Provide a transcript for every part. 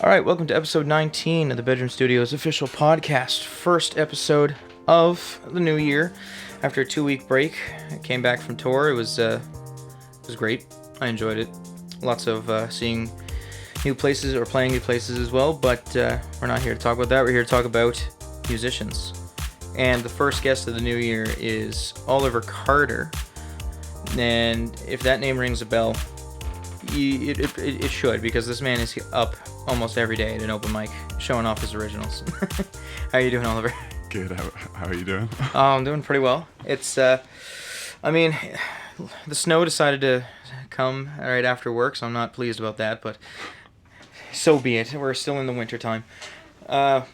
All right, welcome to episode 19 of the Bedroom Studios official podcast. First episode of the new year. After a 2-week break, I came back from tour. It was great. I enjoyed it. Lots of seeing new places or playing new places as well, but we're not here to talk about that. We're here to talk about musicians. And the first guest of the new year is Oliver Carter. And if that name rings a bell, it should, because this man is up almost every day at an open mic showing off his originals. How are you doing, Oliver? Good. How are you doing? Oh, I'm doing pretty well. It's the snow decided to come right after work, so I'm not pleased about that, but so be it. We're still in the winter time. So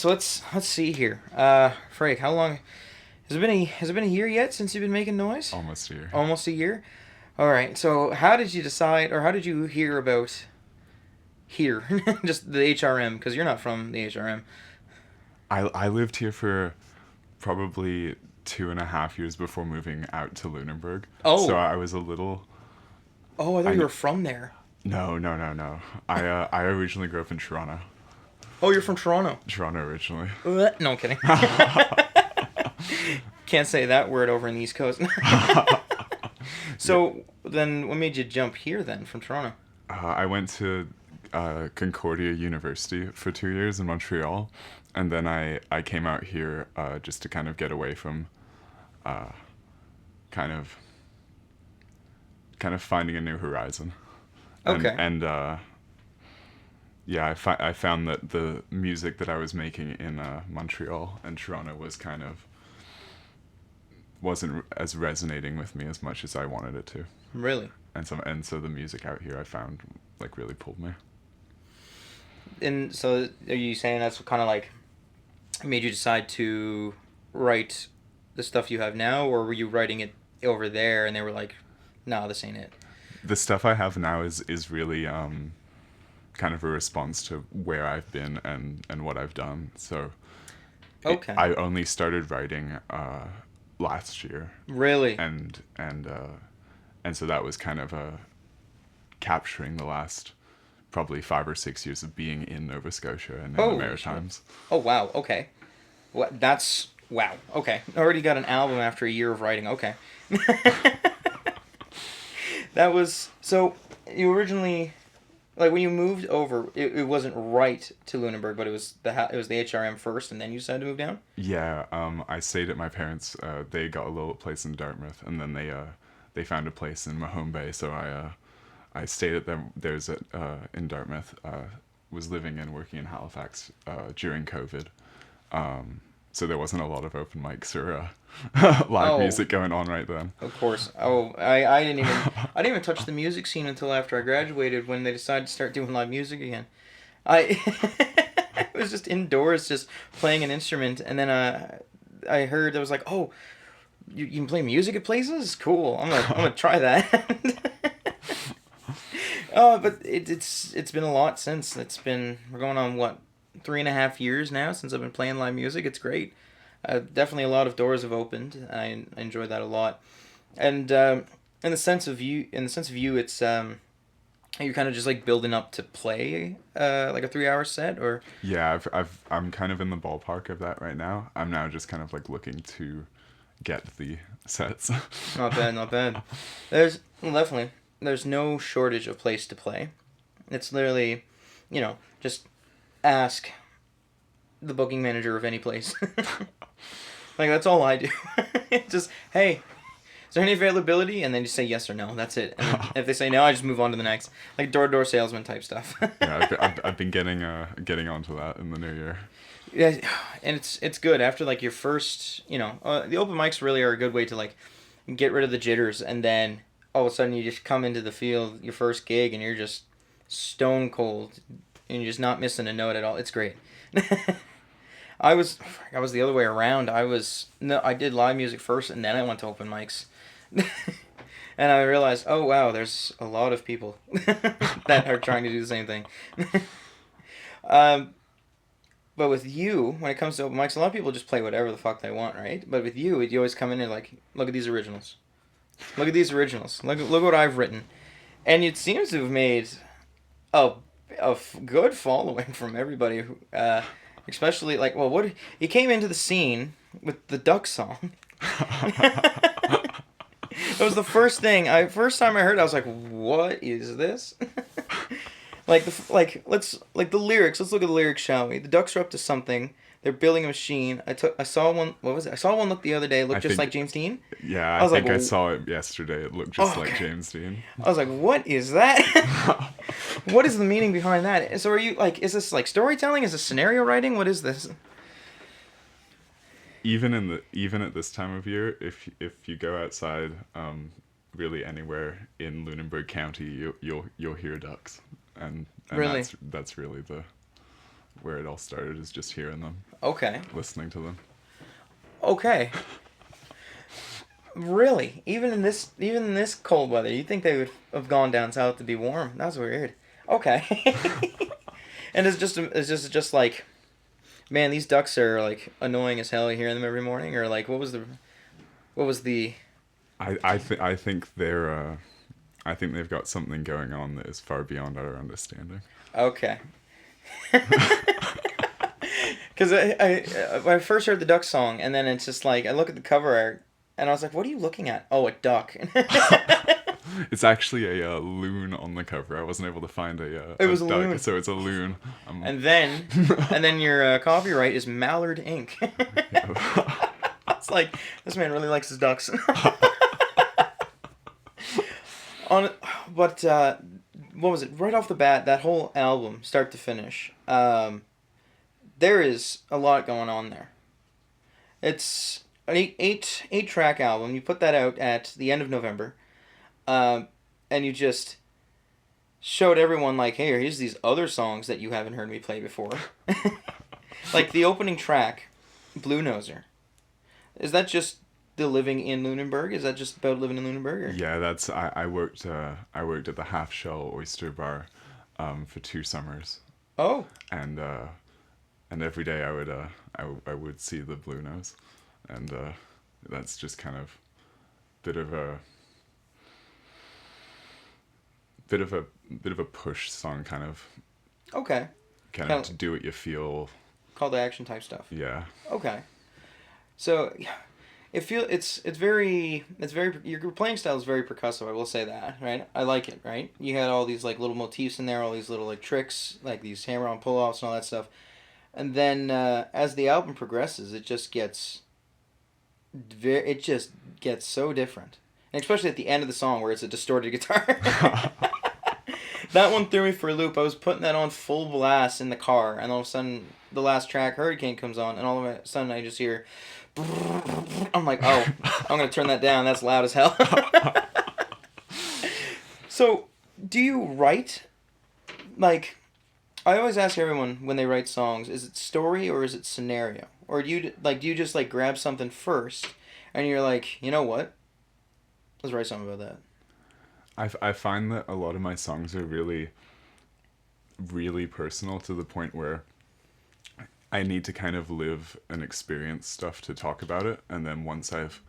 let's see here. Frank, how long has it been a year yet since you've been making noise? Almost a year. Almost a year? All right. So how did you decide, or how did you hear about here, just the HRM? Because you're not from the HRM. I lived here for probably 2.5 years before moving out to Lunenburg. Oh. So I was a little... Oh, I thought you were from there. No. I originally grew up in Toronto. Oh, you're from Toronto. Toronto originally. No, I'm kidding. Can't say that word over in the East Coast. So then what made you jump here then from Toronto? I went to Concordia University for 2 years in Montreal, and then I came out here just to kind of get away from kind of finding a new horizon. Okay. And yeah, I found that the music that I was making in Montreal and Toronto wasn't as resonating with me as much as I wanted it to. Really? And so the music out here I found like really pulled me. And so are you saying that's what kind of like made you decide to write the stuff you have now, or were you writing it over there and they were like, no, this ain't it? The stuff I have now is really kind of a response to where I've been and what I've done. So okay. I only started writing last year. Really? And so that was kind of capturing the last probably 5 or 6 years of being in Nova Scotia and in the Maritimes. Oh wow, okay. Wow, okay. Already got an album after a year of writing, okay. That was, so you originally, like when you moved over, it wasn't right to Lunenburg, but it was the HRM first, and then you decided to move down? Yeah, I stayed at my parents'. They got a little place in Dartmouth, and then they found a place in Mahone Bay, so I stayed at theirs in Dartmouth. Was living and working in Halifax during COVID, so there wasn't a lot of open mics or live music going on right then. Of course. Oh, I didn't even touch the music scene until after I graduated, when they decided to start doing live music again. I was just indoors, just playing an instrument, and then I heard, I was like, oh, you can play music at places? Cool. I'm gonna try that. But it's been a lot since. We're going on, what, 3.5 years now since I've been playing live music. It's great. Definitely a lot of doors have opened. I enjoy that a lot. And in the sense of you, it's you're kind of just like building up to play like a 3-hour set, or? Yeah, I'm kind of in the ballpark of that right now. I'm now just kind of like looking to get the sets. Not bad. There's no shortage of place to play. It's literally, just ask the booking manager of any place. Like, that's all I do. Just, hey, is there any availability? And then you say yes or no. That's it. And if they say no, I just move on to the next. Like door-to-door salesman type stuff. Yeah, I've been getting onto that in the new year. Yeah, and it's good after like your first, the open mics really are a good way to like get rid of the jitters, and then all of a sudden you just come into the field, your first gig, and you're just stone cold, and you're just not missing a note at all. It's great. I was the other way around. I did live music first, and then I went to open mics. And I realized, oh wow, there's a lot of people that are trying to do the same thing. But with you, when it comes to open mics, a lot of people just play whatever the fuck they want, right? But with you, you always come in and like, look at these originals. Look at these originals. Look what I've written. And it seems to have made good following from everybody who, especially like, well, what he came into the scene with the duck song. It was the first time I heard it, I was like, what is this? Like the lyrics. Let's look at the lyrics, shall we? The ducks are up to something. They're building a machine. I saw one. What was it? I saw one look the other day. It looked just like James Dean. Yeah, I was like, I saw it yesterday. It looked just like okay. James Dean. I was like, what is that? What is the meaning behind that? So are you like, is this like storytelling? Is this scenario writing? What is this? Even at this time of year, if you go outside, really anywhere in Lunenburg County, you'll hear ducks, and Really? that's really the where it all started, is just hearing them, Okay. listening to them. Okay. Really? Even in this cold weather, you think they would have gone down south to be warm? That's weird. Okay. And it's just like, man, these ducks are like annoying as hell. You hearing them every morning, or like, what was the? I think they're I think they've got something going on that is far beyond our understanding. Okay. Because when I first heard the duck song, and then it's just like I look at the cover art, and I was like, "What are you looking at?" Oh, a duck. It's actually a loon on the cover. I wasn't able to find It was a duck, loon. so it's a loon. And then your copyright is Mallard Ink. It's like, this man really likes his ducks. On, but what was it? Right off the bat, that whole album, start to finish, there is a lot going on there. It's an eight track album. You put that out at the end of November, and you just showed everyone like, hey, here's these other songs that you haven't heard me play before. Like the opening track, Blue Noser. Is that just the living in Lunenburg? Is that just about living in Lunenburg? Or? Yeah, that's I worked at the Half Shell Oyster Bar for 2 summers, Oh, and every day I would see the Blue Nose, and that's just kind of bit of a bit of a push song, kind of okay. to do what you feel. Call to action type stuff. Yeah. Okay. So, it's very your playing style is very percussive. I will say that, right? I like it, right? You had all these like little motifs in there, all these little like tricks, like these hammer-on pull-offs and all that stuff. And then as the album progresses, it just gets so different, and especially at the end of the song where it's a distorted guitar. That one threw me for a loop. I was putting that on full blast in the car, and all of a sudden, the last track, Hurricane, comes on, and all of a sudden I just hear. I'm like, oh, I'm gonna turn that down. That's loud as hell. So, do you write? Like, I always ask everyone when they write songs: is it story or is it scenario? Or do you just like grab something first, and you're like, you know what? Let's write something about that. I find that a lot of my songs are really, really personal, to the point where I need to kind of live and experience stuff to talk about it. And then once I've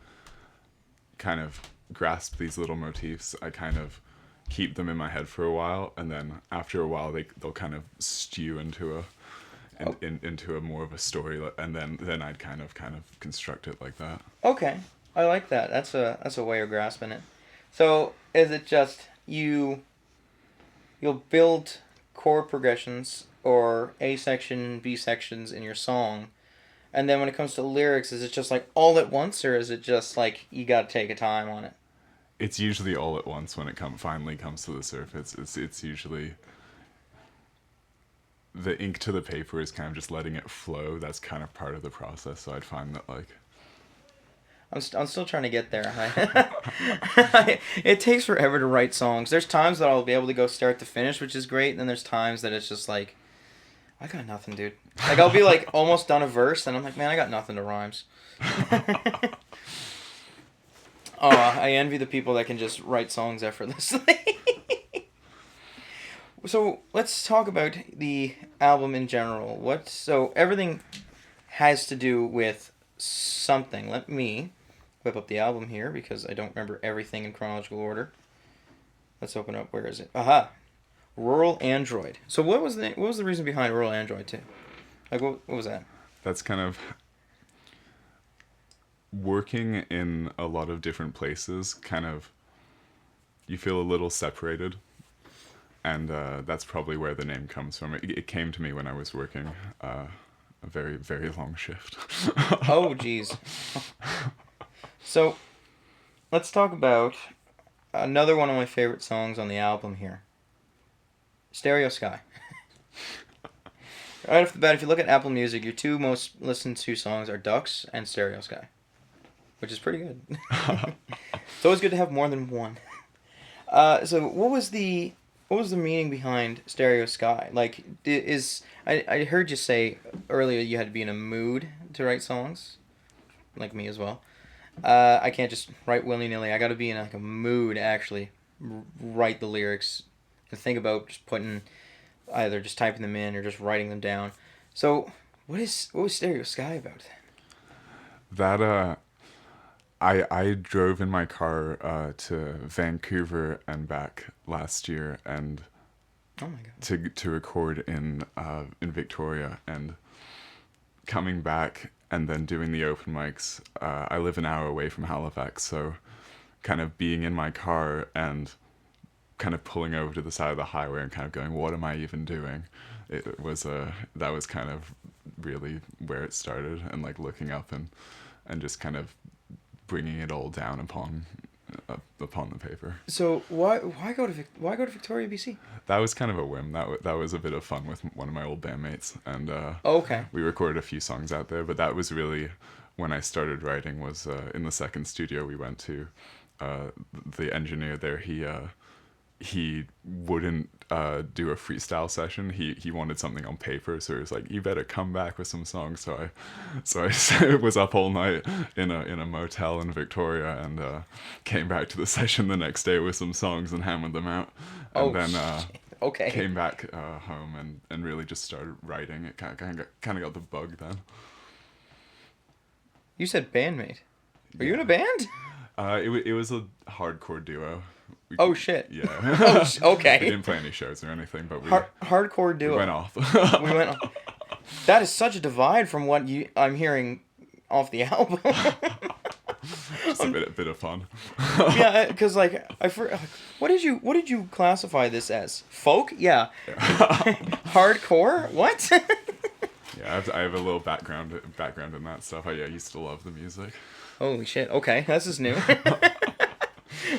kind of grasped these little motifs, I kind of keep them in my head for a while. And then after a while, they'll kind of stew into into a more of a story. And then I'd kind of construct it like that. Okay, I like that. That's a way of grasping it. So is it just you'll build chord progressions or A section, B sections in your song, and then when it comes to lyrics, is it just like all at once, or is it just like you got to take a time on it? It's usually all at once when it finally comes to the surface. It's usually the ink to the paper is kind of just letting it flow. That's kind of part of the process. So I'd find that like. I'm still trying to get there. It takes forever to write songs. There's times that I'll be able to go start to finish, which is great, and then there's times that it's just like, I got nothing, dude. Like, I'll be like almost done a verse, and I'm like, man, I got nothing to rhymes. Oh, I envy the people that can just write songs effortlessly. So let's talk about the album in general. So everything has to do with something. Let me whip up the album here because I don't remember everything in chronological order. Let's open up. Where is it? Aha! Rural Android. So what was the reason behind Rural Android too? Like what was that? That's kind of working in a lot of different places. Kind of, you feel a little separated, and that's probably where the name comes from. It came to me when I was working a very, very long shift. Oh, geez. So let's talk about another one of my favorite songs on the album here. Stereo Sky. Right off the bat, if you look at Apple Music, your two most listened to songs are Ducks and Stereo Sky, which is pretty good. It's always good to have more than one. So what was the meaning behind Stereo Sky? Like, I heard you say earlier you had to be in a mood to write songs, like me as well. I can't just write willy nilly. I got to be in like a mood to actually write the lyrics and think about just putting either just typing them in or just writing them down. So what was Stereo Sky about? That I drove in my car to Vancouver and back last year, and Oh my god. to record in Victoria, and coming back and then doing the open mics. I live an hour away from Halifax, so kind of being in my car and kind of pulling over to the side of the highway and kind of going, what am I even doing? It was that was kind of really where it started, and like looking up and just kind of bringing it all down upon the paper. So why go to Victoria, BC? That was kind of a whim. That was a bit of fun with one of my old bandmates, and Okay. we recorded a few songs out there. But that was really when I started writing. Was in the second studio we went to. The engineer there, he wouldn't do a freestyle session. He wanted something on paper, so he was like, "You better come back with some songs." So I was up all night in a motel in Victoria, and came back to the session the next day with some songs and hammered them out, and okay. came back home and really just started writing. It kind of got the bug then. You said bandmate. Were you in a band? It was a hardcore duo. Oh shit. Yeah. Okay. We didn't play any shows or anything, but Hardcore duo. we went off. We went off. That is such a divide from what I'm hearing off the album. Just a bit of fun. Yeah, because like what did you classify this as? Folk? Yeah. Hardcore? What? Yeah, I have a little background in that stuff. I used to love the music. Holy shit. Okay, this is new.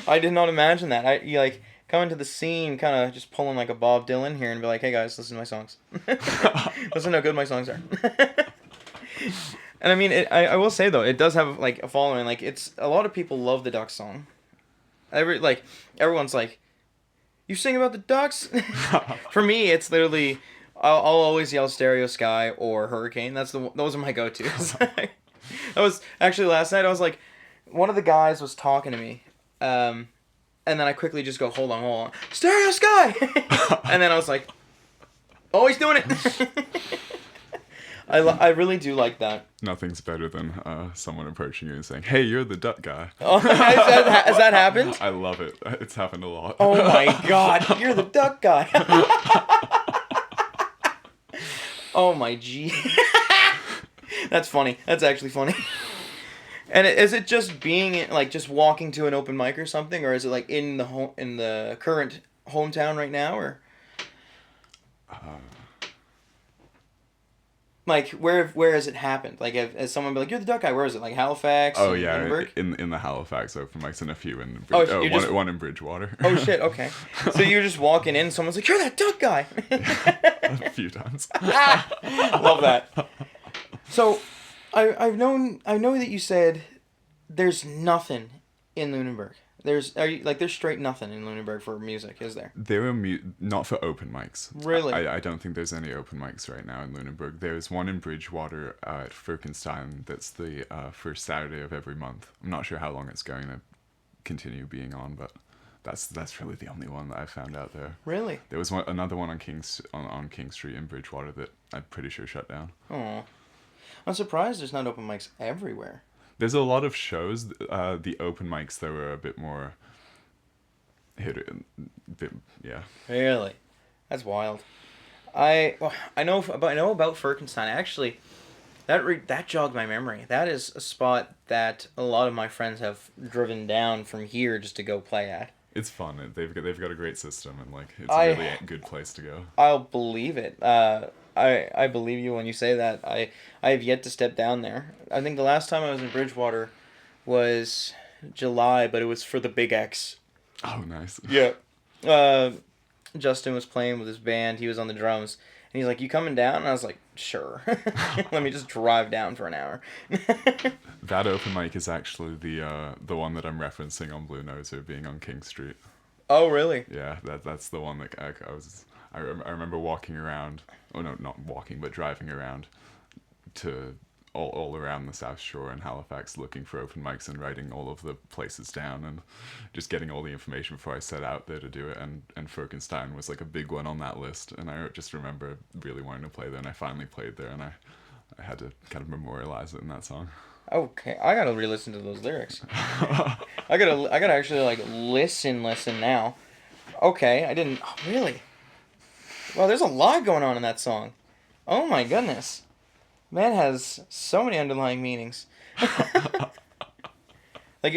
I did not imagine that. You like come into the scene kind of just pulling like a Bob Dylan here and be like, hey guys, listen to my songs. Listen to how good my songs are. And I mean, I will say though, it does have like a following. Like it's a lot of people love the Ducks song. Everyone's like, you sing about the Ducks? For me, it's literally I'll always yell Stereo Sky or Hurricane. Those are my go-tos. That was actually last night. I was like, one of the guys was talking to me, and then I quickly just go, hold on, Stereo Sky, and then I was like, oh, he's doing it. I really do like that. Nothing's better than someone approaching you and saying, "Hey, you're the duck guy." Oh, has that happened? I love it. It's happened a lot. Oh my god, you're the duck guy. Oh my gee. That's funny. That's actually funny. And is it just being like just walking to an open mic or something, or is it like in the current hometown right now, or like where has it happened? Like has someone be like, you're the duck guy? Where is it? Like Halifax? Oh yeah, Lunenburg? in the Halifax open mics and a few in one in Bridgewater. Oh shit. Okay. So you're just walking in, and someone's like, you're that duck guy. A few times. Love that. So, I know that you said there's nothing in Lunenburg. There's straight nothing in Lunenburg for music, is there? There are not for open mics. Really? I don't think there's any open mics right now in Lunenburg. There's one in Bridgewater at Firkenstein that's the first Saturday of every month. I'm not sure how long it's going to continue being on, but that's really the only one that I found out there. Really? There was another one on King Street in Bridgewater that I'm pretty sure shut down. Oh, I'm surprised there's not open mics everywhere. There's a lot of shows. The open mics though are a bit more yeah. Really? That's wild. I know about Firkenstein. Actually, that jogged my memory. That is a spot that a lot of my friends have driven down from here just to go play at. It's fun. They've got a great system, and like it's a I really good place to go. I'll believe it. I believe you when you say that. I have yet to step down there. I think the last time I was in Bridgewater was July, but it was for the Big X. Oh, nice. Yeah. Uh, Justin was playing with his band. He was on the drums, and he's like, "You coming down?" And I was like, "Sure." Let me just drive down for an hour. That open mic is actually the one that I'm referencing on Blue Noser being on King Street. Oh, really? Yeah, that's the one that I remember walking around. Oh no, not walking, but driving around to all around the South Shore and Halifax looking for open mics and writing all of the places down and just getting all the information before I set out there to do it. And Frankenstein was like a big one on that list. And I just remember really wanting to play there, and I finally played there, and I had to kind of memorialize it in that song. Okay, I gotta re-listen to those lyrics. I gotta actually like listen now. Okay, I didn't. Oh, really? Well, there's a lot going on in that song. Oh my goodness, man has so many underlying meanings. Like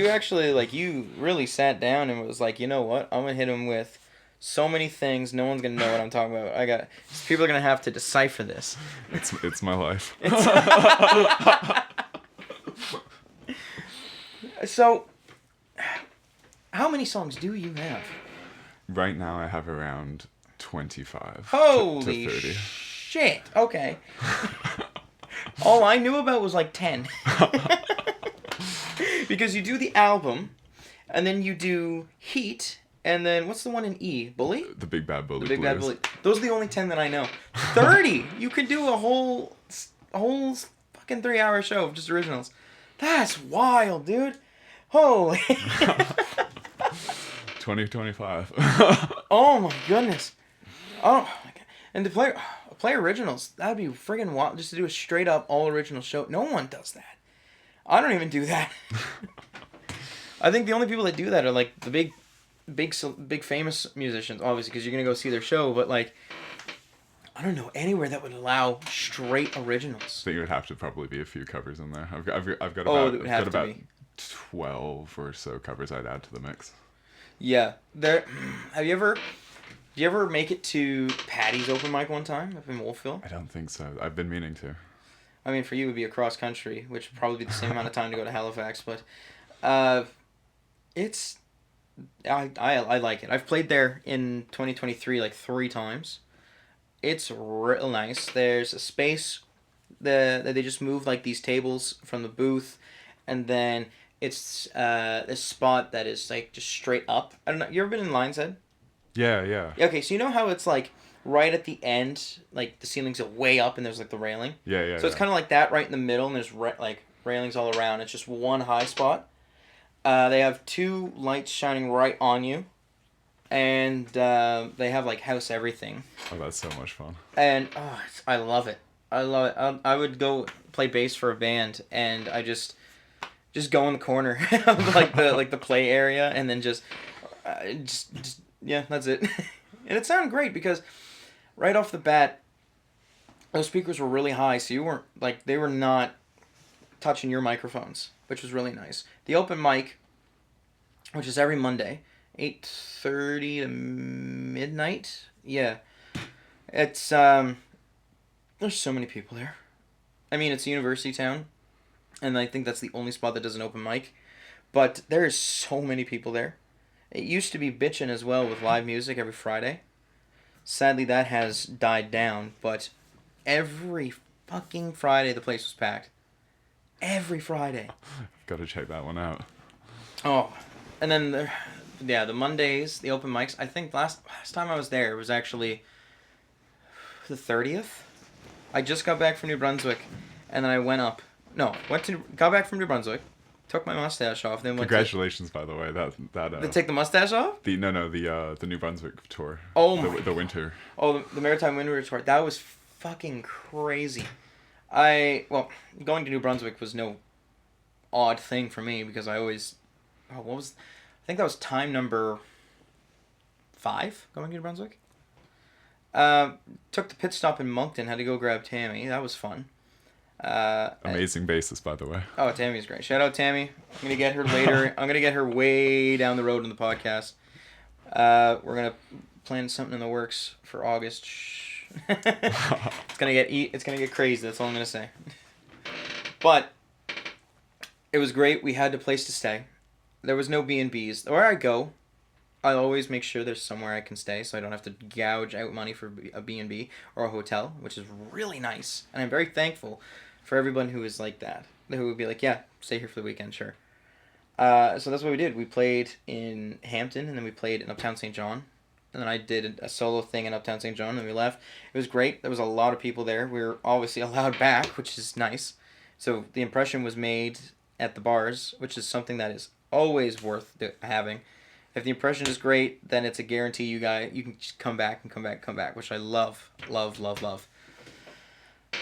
you really sat down and was like, you know what? I'm gonna hit him with so many things. No one's gonna know what I'm talking about. People are gonna have to decipher this. It's my life. So, how many songs do you have? Right now I have around 25 Holy to 30. shit. Okay. All I knew about was like 10. Because you do the album, and then you do Heat, and then what's the one in E? Bully? The Big Bad Bully. The Big Bad Bully. Those are the only 10 that I know. 30! You could do a whole fucking 3-hour show of just originals. That's wild, dude. Holy. 2025. Oh my goodness. Oh my god. And to play originals, that'd be friggin' wild. Just to do a straight up all original show. No one does that. I don't even do that. I think the only people that do that are like the big famous musicians, obviously, because you're gonna go see their show. But like, I don't know anywhere that would allow straight originals. I think it would have to probably be a few covers in there. I've got about 12 or so covers I'd add to the mix. Yeah. There. Did you ever make it to Patty's open mic one time up in Wolfville? I don't think so. I've been meaning to. I mean, for you it would be across country, which would probably be the same amount of time to go to Halifax, but it's I like it. I've played there in 2023 like 3 times. It's real nice. There's a space that they just move like these tables from the booth, and then it's this spot that is like just straight up. I don't know. You ever been in Lion's Head? Yeah. Okay, so you know how it's like right at the end, like the ceiling's way up and there's like the railing? Yeah. So it's kind of like that right in the middle, and there's like railings all around. It's just one high spot. They have 2 lights shining right on you, and they have like house everything. Oh, that's so much fun. And I love it. I love it. I would go play bass for a band, and I just go in the corner of like the play area, and then just yeah, that's it. And it sounded great because right off the bat, those speakers were really high, so you weren't like they were not touching your microphones, which was really nice. The open mic, which is every Monday, 8:30 to midnight. Yeah, it's there's so many people there. I mean, it's a university town, and I think that's the only spot that does an open mic. But there is so many people there. It used to be bitchin' as well with live music every Friday. Sadly, that has died down, but every fucking Friday the place was packed. Every Friday. Got to check that one out. Oh, and then the Mondays, the open mics. I think last time I was there, it was actually the 30th. I just got back from New Brunswick, and then I got back from New Brunswick, took my mustache off, then went. Congratulations, by the way. They take the mustache off? The New Brunswick tour. Oh the winter. Oh, the Maritime Winter Tour. That was fucking crazy. Going to New Brunswick was no odd thing for me because I always. I think that was time number 5 going to New Brunswick. Took the pit stop in Moncton. Had to go grab Tammy. That was fun. Amazing bassist, by the way. Oh, Tammy's great. Shout out Tammy. I'm gonna get her later. I'm gonna get her way down the road in the podcast. We're gonna plan something in the works for August. Shh. It's gonna get crazy. That's all I'm gonna say. But it was great. We had a place to stay. There was no B&Bs. Where I go, I always make sure there's somewhere I can stay, so I don't have to gouge out money for a B&B or a hotel, which is really nice. And I'm very thankful for everyone who is like that, who would be like, yeah, stay here for the weekend, sure. So that's what we did. We played in Hampton, and then we played in Uptown St. John. And then I did a solo thing in Uptown St. John, and we left. It was great. There was a lot of people there. We were obviously allowed back, which is nice. So the impression was made at the bars, which is something that is always worth having. If the impression is great, then it's a guarantee you can just come back, which I love.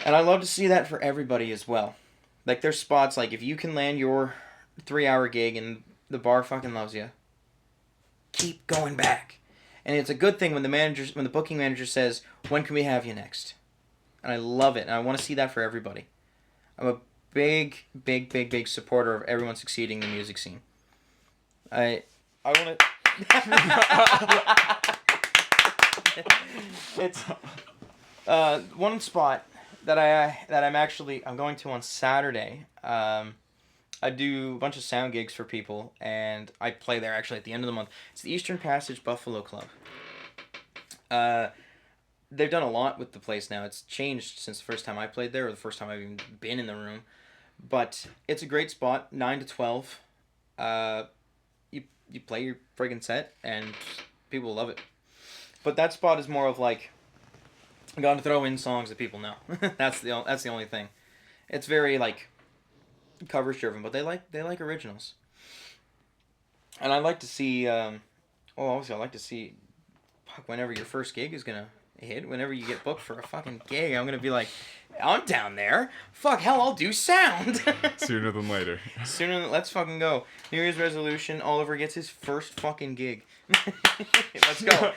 And I love to see that for everybody as well. Like, there's spots, like, if you can land your 3-hour gig and the bar fucking loves you, keep going back. And it's a good thing when the booking manager says, when can we have you next? And I love it, and I want to see that for everybody. I'm a big supporter of everyone succeeding in the music scene. I want to... It's one spot that I'm going to on Saturday. I do a bunch of sound gigs for people, and I play there actually at the end of the month. It's the Eastern Passage Buffalo Club. They've done a lot with the place now. It's changed since the first time I played there, or the first time I've even been in the room. But it's a great spot, 9 to 12. You play your friggin' set, and people love it. But that spot is more of like, I got to throw in songs that people know. That's the only thing. It's very like covers driven, but they like originals. And I like to see. Obviously, I like to see. Whenever your first gig is gonna hit, whenever you get booked for a fucking gig, I'm gonna be like, I'm down there. Fuck, hell, I'll do sound. Sooner than later. Let's fucking go. New Year's resolution, Oliver gets his first fucking gig. Let's go.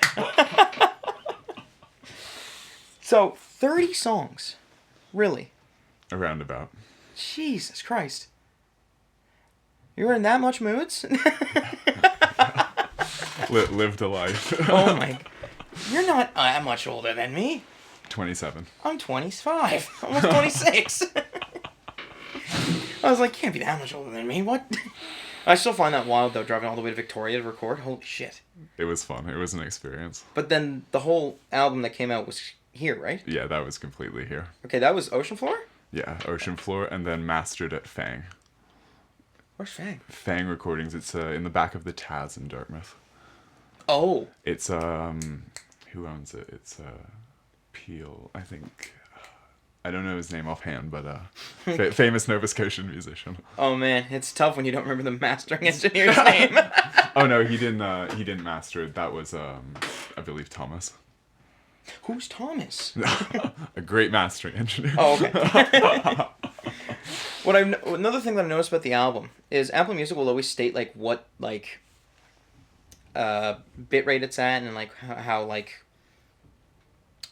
So, 30 songs. Really? Around about. Jesus Christ. You were in that much moods? Lived a life. Oh my... You're not that much older than me. 27. I'm 25. Almost 26. I was like, can't be that much older than me. What? I still find that wild, though, driving all the way to Victoria to record. Holy shit. It was fun. It was an experience. But then the whole album that came out was here, right? Yeah, that was completely here. Okay, that was Ocean Floor? Yeah, Ocean Floor, and then mastered at Fang. Where's Fang? Fang Recordings. It's in the back of the Taz in Dartmouth. Oh. It's, who owns it? It's, Peel, I think. I don't know his name offhand, but famous Nova Scotian musician. Oh man, it's tough when you don't remember the mastering engineer's name. Oh no, he didn't master it. That was I believe Thomas. Who's Thomas? A great mastering engineer. Oh, okay. Another thing that I noticed about the album is Apple Music will always state like what like bit rate it's at, and like how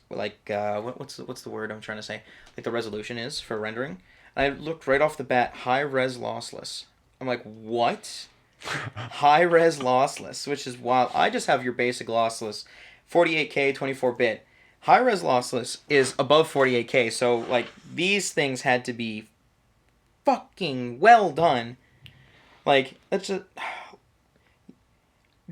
what's the word I'm trying to say, like the resolution is for rendering. And I looked right off the bat, high res lossless. I'm like, what? High res lossless, which is wild. I just have your basic lossless 48K 24-bit. High res lossless is above 48K, so like these things had to be fucking well done. Like, that's just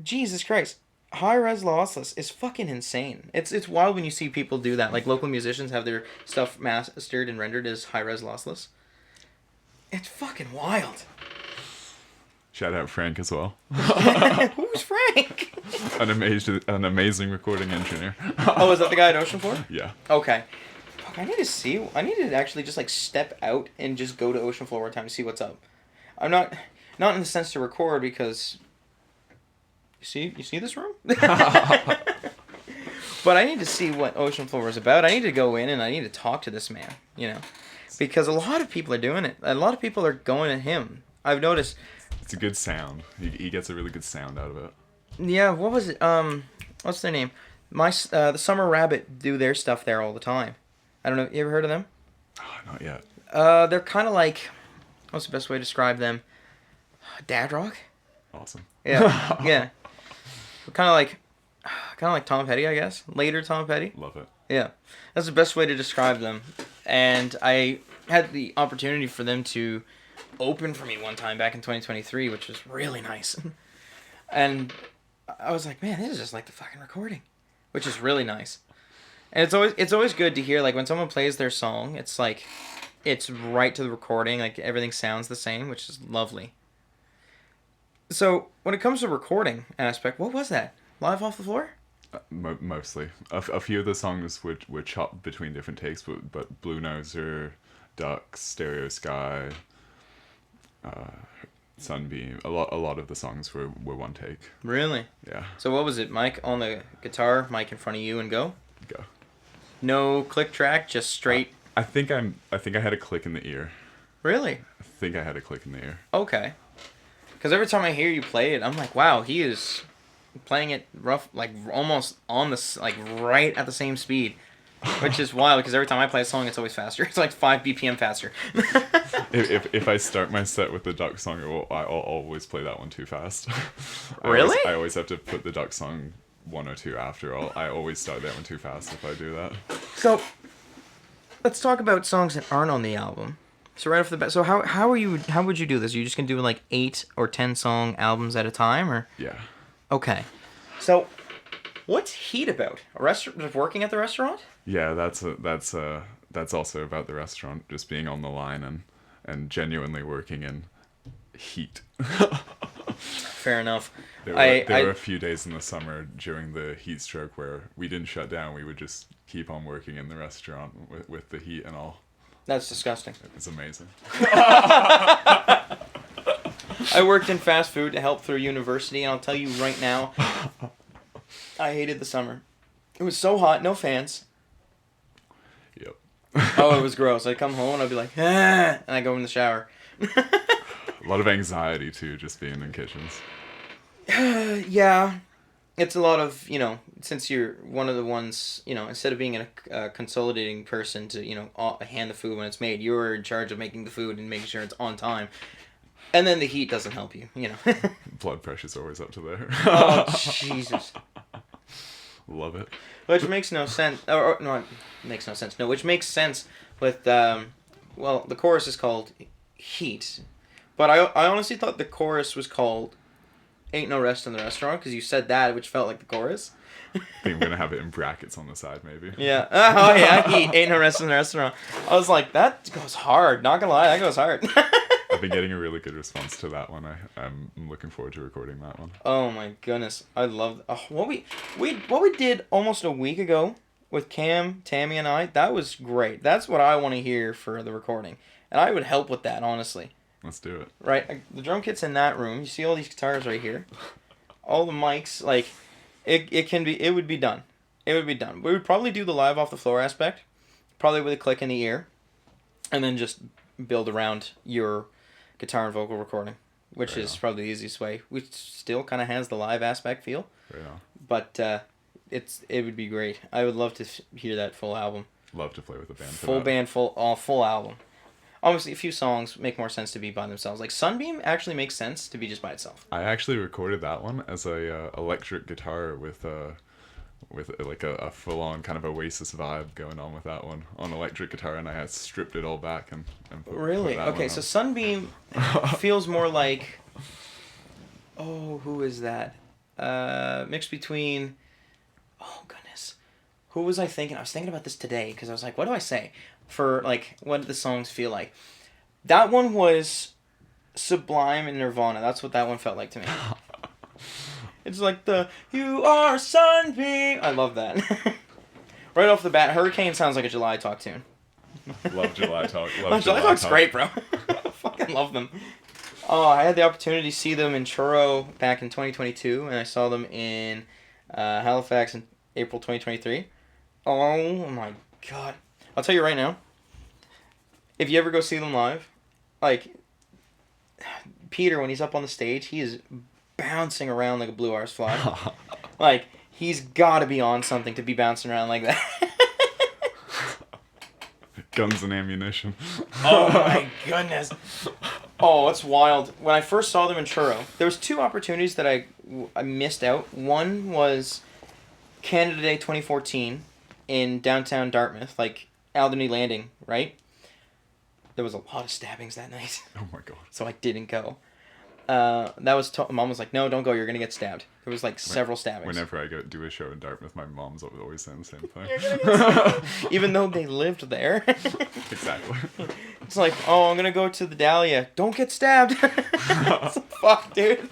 Jesus Christ. High res lossless is fucking insane. It's wild when you see people do that. Like local musicians have their stuff mastered and rendered as high res lossless. It's fucking wild. Shout out Frank as well. Who's Frank? An amazing recording engineer. Oh, is that the guy at Ocean Floor? Yeah. Okay. Fuck, I need to actually just like step out and just go to Ocean Floor one time to see what's up. I'm not in the sense to record because you see this room? But I need to see what Ocean Floor is about. I need to go in and I need to talk to this man, because a lot of people are doing it. A lot of people are going at him. I've noticed. It's a good sound. He gets a really good sound out of it. Yeah, what was it? What's their name? The Summer Rabbit do their stuff there all the time. I don't know. You ever heard of them? Oh, not yet. They're kind of like, what's the best way to describe them? Dad rock? Awesome. Yeah, yeah. Kind of like Tom Petty, I guess. Later Tom Petty. Love it. Yeah, that's the best way to describe them. And I had the opportunity for them to open for me one time back in 2023, which was really nice. And I was like, man, this is just like the fucking recording, which is really nice. And it's always good to hear, like, when someone plays their song, it's like it's right to the recording, like everything sounds the same, which is lovely. So when it comes to recording aspect, what was that? Live off the floor? Mostly. A few of the songs were chopped between different takes, but Blue Noser, Ducks, Stereo Sky, Sunbeam. A lot of the songs were one take. Really? Yeah. So what was it? Mic on the guitar, mic in front of you, and go? Go. No click track, just straight. I think I had a click in the ear. Really? I think I had a click in the ear. Okay. Because every time I hear you play it, I'm like, wow, he is playing it rough, like almost on the like right at the same speed, which is wild. Because every time I play a song, it's always faster. It's like 5 BPM faster. if I start my set with the Duck song, I'll always play that one too fast. Really? I always have to put the Duck song 1 or 2 after. I always start that one too fast if I do that. So, let's talk about songs that aren't on the album. So right off the bat, so how would you do this? Are you just gonna do like 8 or 10 song albums at a time, or? Yeah. Okay. So, what's Heat about? Working at the restaurant? Yeah, that's also about the restaurant, just being on the line and genuinely working in heat. Fair enough. There were a few days in the summer during the heat stroke where we didn't shut down. We would just keep on working in the restaurant with the heat and all. That's disgusting. It was amazing. I worked in fast food to help through university, and I'll tell you right now, I hated the summer. It was so hot, no fans. Yep. Oh, it was gross. I'd come home and I'd be like, and I'd go in the shower. A lot of anxiety too, just being in kitchens. Yeah. It's a lot of, since you're one of the ones, instead of being a consolidating person to, hand the food when it's made, you're in charge of making the food and making sure it's on time. And then the heat doesn't help you, Blood pressure's always up to there. Oh, Jesus. Love it. Which makes no sense. No, it makes no sense. No, which makes sense with, the chorus is called Heat. But I honestly thought the chorus was called Ain't No Rest in the Restaurant, because you said that, which felt like the chorus. I think I'm going to have it in brackets on the side, maybe. Yeah. Oh, yeah, Heat, Ain't No Rest in the Restaurant. I was like, that goes hard. Not gonna lie, that goes hard. I've been getting a really good response to that one. I'm looking forward to recording that one. Oh my goodness, I love what we did almost a week ago with Cam, Tammy, and I. That was great. That's what I want to hear for the recording, and I would help with that, honestly. Let's do it. Right, the drum kit's in that room. You see all these guitars right here, all the mics. Like, it would be done. It would be done. We would probably do the live off the floor aspect, probably with a click in the ear, and then just build around your guitar and vocal recording, which is probably the easiest way. Which still kind of has the live aspect feel, but it would be great. I would love to hear that full album. Love to play with a band. Full album. Obviously, a few songs make more sense to be by themselves. Like Sunbeam actually makes sense to be just by itself. I actually recorded that one as a electric guitar with like a full on kind of Oasis vibe going on with that one on electric guitar, and I had stripped it all back and put that okay. one So on. Sunbeam feels more like, who is that? Mixed between, oh goodness, who was I thinking? I was thinking about this today because I was like, what do I say for like what do the songs feel like? That one was Sublime and Nirvana. That's what that one felt like to me. It's like you are Sunbeam. I love that. Right off the bat, Hurricane sounds like a July Talk tune. Love July Talk. July Talk's great, bro. I fucking love them. Oh, I had the opportunity to see them in Truro back in 2022, and I saw them in Halifax in April 2023. Oh my god. I'll tell you right now, if you ever go see them live, like, Peter, when he's up on the stage, he is bouncing around like a blue arse fly. Like, He's got to be on something to be bouncing around like that. Guns and ammunition. Oh my goodness. Oh, it's wild. When I first saw them in Truro, there was 2 opportunities that I missed out. One was Canada Day 2014 in downtown Dartmouth, like Alderney Landing, right? There was a lot of stabbings that night. Oh my god. So I didn't go. Mom was like, no, don't go, you're gonna get stabbed. There was like several stabbings. Whenever I go do a show in Dartmouth, my mom's always saying the same thing. You're gonna get stabbed. Even though they lived there. Exactly. It's like, oh, I'm gonna go to the Dahlia. Don't get stabbed. It's like, fuck, dude.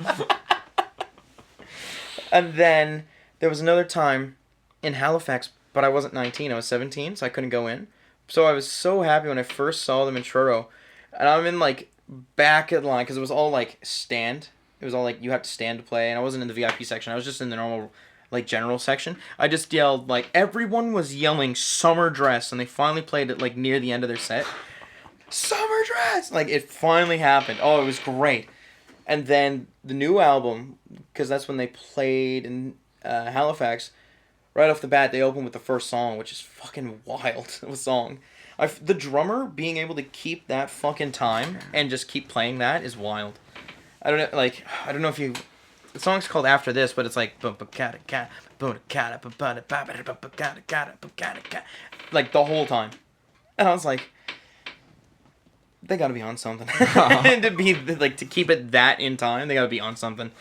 And then there was another time in Halifax, but I wasn't 19, I was 17, so I couldn't go in. So I was so happy when I first saw them in Truro. And I'm in like back at line, because it was all like stand. It was all like you have to stand to play, and I wasn't in the VIP section. I was just in the normal like general section. I just yelled, like everyone was yelling Summer Dress, and they finally played it like near the end of their set. Summer Dress! Like it finally happened. Oh, it was great. And then the new album, because that's when they played in Halifax, right off the bat they opened with the first song, which is fucking wild of a song. The drummer being able to keep that fucking time and just keep playing that is wild. I don't know if you... The song's called After This, but it's like... Like the whole time. And I was like... They gotta be on something. To keep it that in time, they gotta be on something.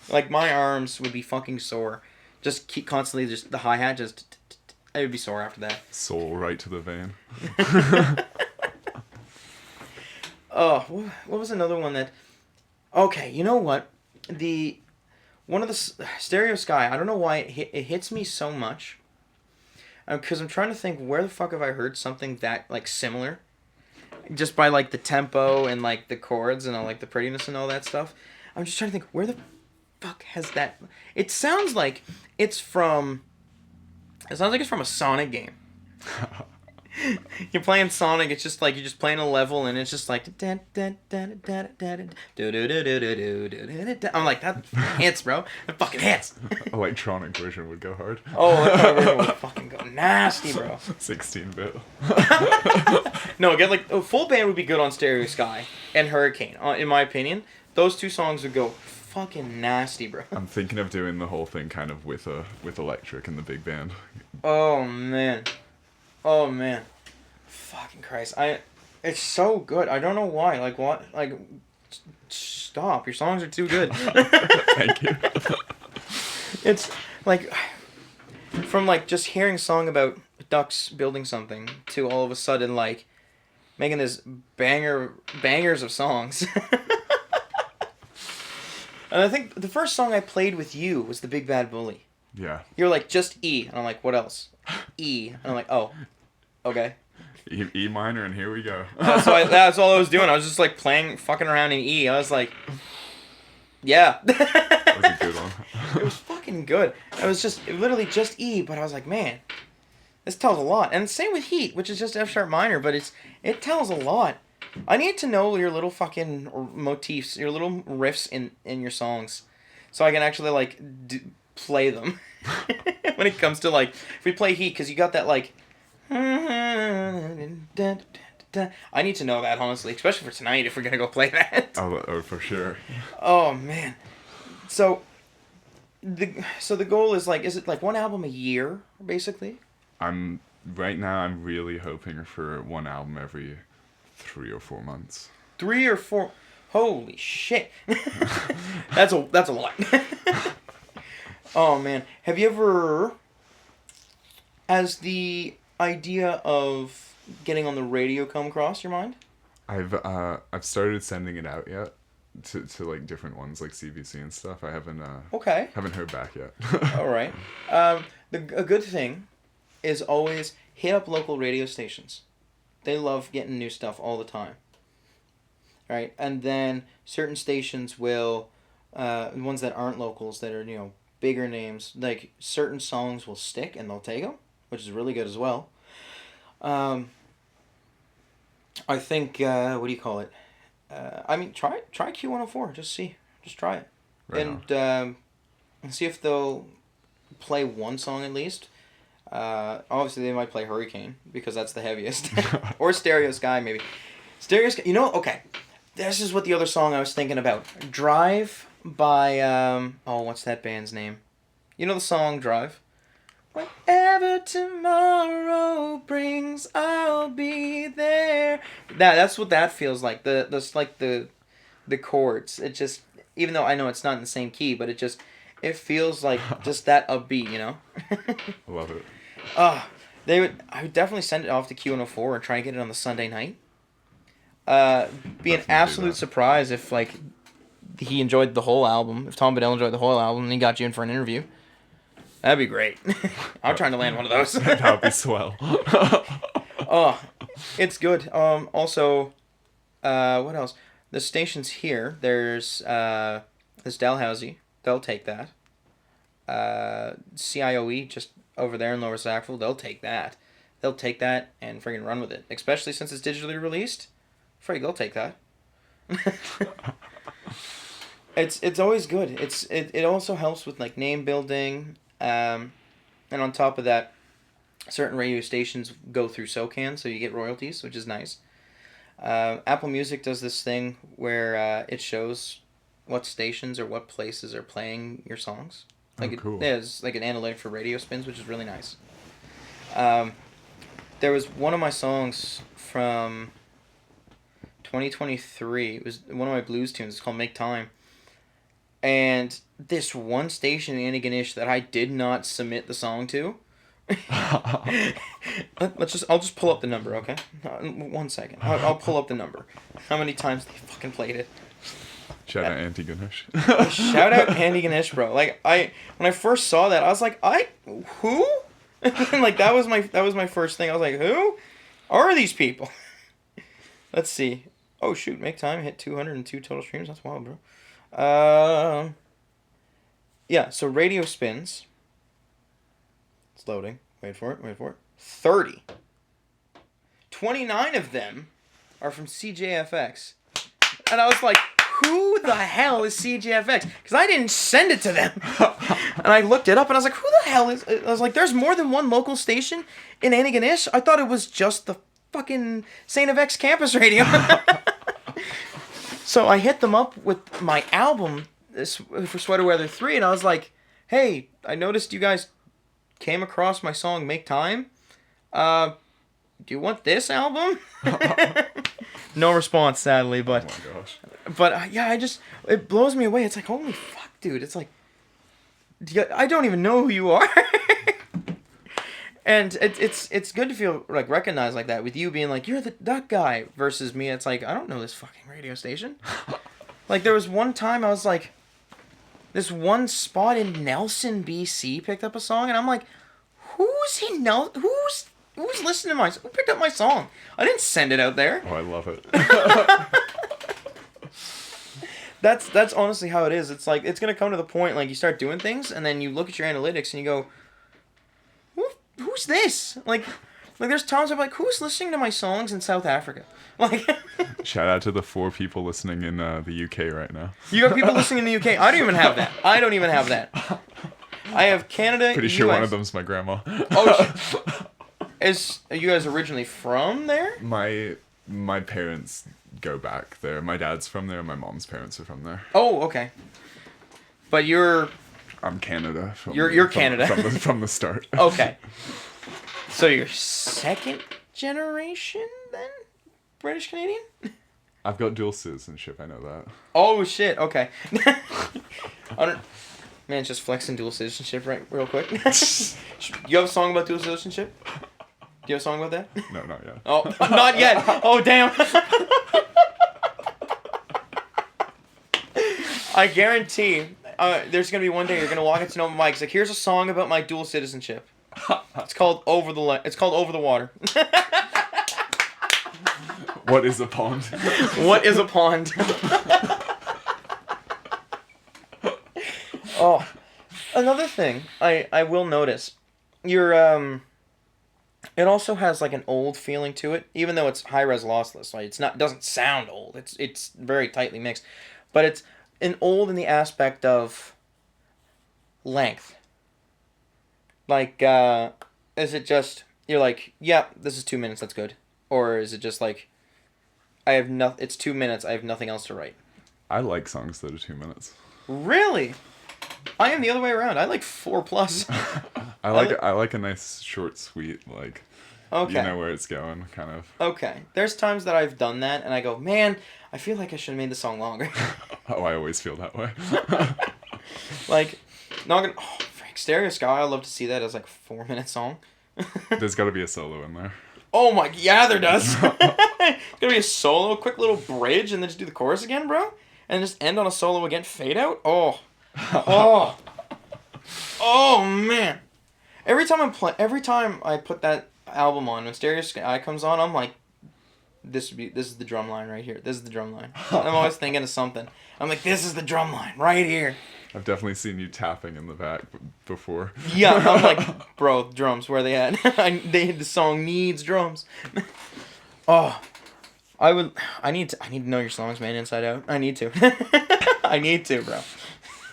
Like, my arms would be fucking sore. Just keep constantly... Just the hi-hat, just... I would be sore after that. Soul right to the vein. Oh, what was another one that... Okay, you know what? One of the Stereo Sky, I don't know why it hits me so much. Because I'm trying to think, where the fuck have I heard something that, like, similar? Just by, like, the tempo and, like, the chords and, all, like, the prettiness and all that stuff. I'm just trying to think, where the fuck has that... It sounds like it's from a Sonic game. You're playing Sonic, it's just like you're just playing a level and it's just like I'm like, that hits, bro. That fucking hits. Electronic version would go hard. Oh, electronic version would fucking go nasty, bro. 16-bit. No, full band would be good on Stereo Sky and Hurricane. In my opinion, those 2 songs would go fucking nasty, bro. I'm thinking of doing the whole thing kind of with electric and the big band. Oh man. Fucking Christ. It's so good. I don't know why. Like, what? Like, stop. Your songs are too good. Thank you. It's, like, from, like, just hearing a song about ducks building something to all of a sudden, like, making this bangers of songs. And I think the first song I played with you was The Big Bad Bully. Yeah. You're like, just E. And I'm like, what else? E. And I'm like, oh, okay. E minor, and here we go. That's all I was doing. I was just like fucking around in E. I was like, yeah. That was a good one. It was fucking good. Literally just E, but I was like, man, this tells a lot. And same with Heat, which is just F sharp minor, but it tells a lot. I need to know your little fucking motifs, your little riffs in your songs, so I can actually like play them. When it comes to like, if we play Heat, because you got that like, I need to know that, honestly, especially for tonight if we're gonna go play that. Oh, for sure. Oh man, so the goal is like, is it like one album a year basically? Right now I'm really hoping for one album every 3 or 4 months. 3 or 4. Holy shit. That's a lot. Oh man, have you ever, has the idea of getting on the radio come across your mind? I've started sending it out yet to like different ones like CBC and stuff. I haven't heard back yet. All right. A good thing is always hit up local radio stations. They love getting new stuff all the time. Right? And then certain stations will, ones that aren't locals, that are, bigger names, like certain songs will stick and they'll take them, which is really good as well. I think, what do you call it? Try Q104. Just try it. Right and see if they'll play one song at least. Obviously, they might play Hurricane because that's the heaviest. Or Stereo Sky, maybe. Stereo Sky, you know, okay. This is what the other song I was thinking about. Drive by, what's that band's name? You know the song Drive? Whatever tomorrow brings, I'll be there. That's what that feels like. The chords. It just, even though I know it's not in the same key, but it feels like just that upbeat, you know? I love it. I would definitely send it off to Q104 and try and get it on the Sunday night. Be an absolute surprise if like he enjoyed the whole album. If Tom Bedell enjoyed the whole album and he got you in for an interview. That'd be great. I'm trying to land one of those. That would be swell. It's good. Also, what else? The stations here. There's Dalhousie. They'll take that. CIOE just over there in Lower Sackville. They'll take that. They'll take that and friggin' run with it. Especially since it's digitally released. Frig, they'll take that. It's always good. It also helps with like name building. And on top of that, certain radio stations go through SOCAN, so you get royalties, which is nice. Apple Music does this thing where it shows what stations or what places are playing your songs. Like cool. There's like an analytic for radio spins, which is really nice. There was one of my songs from 2023. It was one of my blues tunes. It's called Make Time. And this one station in Antigonish that I did not submit the song to. I'll just pull up the number, okay? 1 second. I'll pull up the number. How many times they fucking played it? Shout out Antigonish. Shout out Antigonish, bro. Like when I first saw that, I was like, who? Like that was my first thing. I was like, who are these people? Let's see. Oh shoot, Make Time hit 202 total streams. That's wild, bro. Yeah, so radio spins. It's loading. Wait for it. 30. 29 of them are from CJFX. And I was like, who the hell is CJFX? Because I didn't send it to them. And I looked it up and I was like, who the hell is... I was like, there's more than one local station in Antigonish? I thought it was just the fucking St. FX campus radio. So I hit them up with my album for Sweater Weather 3, and I was like, hey, I noticed you guys came across my song Make Time. Do you want this album? No response, sadly, but... Oh my gosh. But, yeah, it blows me away. It's like, holy fuck, dude. It's like, I don't even know who you are. And it's good to feel like recognized like that with you being like, you're that guy, versus me. It's like, I don't know this fucking radio station. Like there was one time I was like, this one spot in Nelson, BC picked up a song, and I'm like, who's listening to who picked up my song? I didn't send it out there. Oh, I love it. That's honestly how it is. It's like it's gonna come to the point like you start doing things, and then you look at your analytics and you go, who's this? Like there's times I'm like, who's listening to my songs in South Africa? Like, shout out to the 4 people listening in the UK right now. You got people listening in the UK. I don't even have that. I have Canada. Pretty sure one of them's my grandma. Oh, are you guys originally from there? My parents go back there. My dad's from there. My mom's parents are from there. Oh, okay. But I'm Canada. You're Canada from the start. Okay. So you're second generation then, British Canadian. I've got dual citizenship. I know that. Oh shit. Okay. Man, just flexing dual citizenship real quick. You have a song about dual citizenship? Do you have a song about that? No, not yet. Oh, not yet. Oh damn. I guarantee. There's gonna be one day you're gonna walk into Nova Mike's like, here's a song about my dual citizenship. It's called Over the Water. What is a pond? What is a pond? Oh, another thing I will notice, it also has like an old feeling to it, even though it's high res lossless. Like it doesn't sound old. It's very tightly mixed, but it's an old in the aspect of length. Like, is it just you're like, yeah, this is 2 minutes, that's good, or is it just like I have no, it's 2 minutes, I have nothing else to write. I like songs that are 2 minutes. Really, I am the other way around. I like 4 plus. I like a nice short, sweet, like Okay. you know where it's going, kind of. Okay. There's times that I've done that, and I go, man, I feel like I should have made the song longer. Oh, I always feel that way. Like, not gonna. Oh, Frank Stereo Sky. I'd love to see that as like a 4 minute song. There's got to be a solo in there. Oh my, yeah, there does. It's gonna be a solo, quick little bridge, and then just do the chorus again, bro, and just end on a solo again, fade out. Oh, oh man. Every time I put that album on, when Stereo Sky comes on, I'm like, this is the drum line right here. This is the drum line. I'm always thinking of something. I'm like, this is the drum line right here. I've definitely seen you tapping in the back before. Yeah, I'm like, bro, drums, where are they at? The song needs drums. Oh, I need to know your songs, man, inside out. I need to. I need to, bro.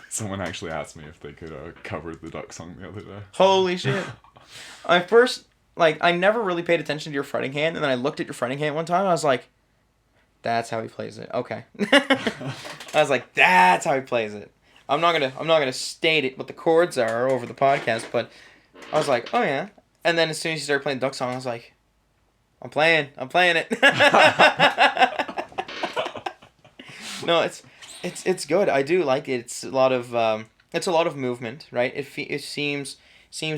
Someone actually asked me if they could cover the Duck song the other day. Holy shit. I never really paid attention to your fretting hand, and then I looked at your fretting hand one time, and I was like, that's how he plays it. Okay. I was like, that's how he plays it. I'm not gonna state it what the chords are over the podcast, but I was like, oh yeah. And then as soon as you started playing the Duck song, I was like, I'm playing it. No, it's good. I do like it. It's a lot of movement, right? It seems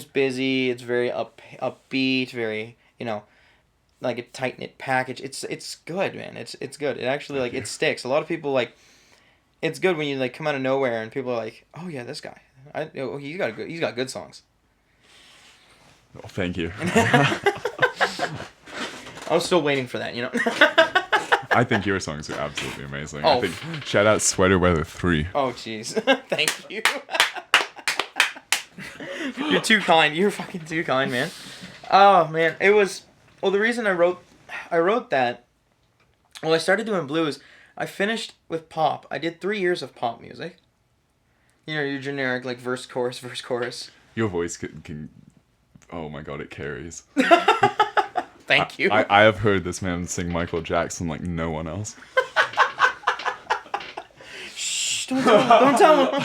busy. It's very upbeat, very, like a tight knit package. It's good, man. It's good. It actually like it sticks. A lot of people like. It's good when you like come out of nowhere and people are like, "Oh yeah, this guy. He's got good songs." Oh, thank you. I was still waiting for that, I think your songs are absolutely amazing. Oh. I think shout out Sweater Weather 3. Oh jeez. Thank you. You're too kind. You're fucking too kind, man. Oh man, it was the reason I wrote that. Well, I started doing blues. I finished with pop. I did 3 years of pop music. Your generic like verse chorus. Your voice can oh my god, it carries. Thank you. I have heard this man sing Michael Jackson like no one else. Shh! Don't tell him.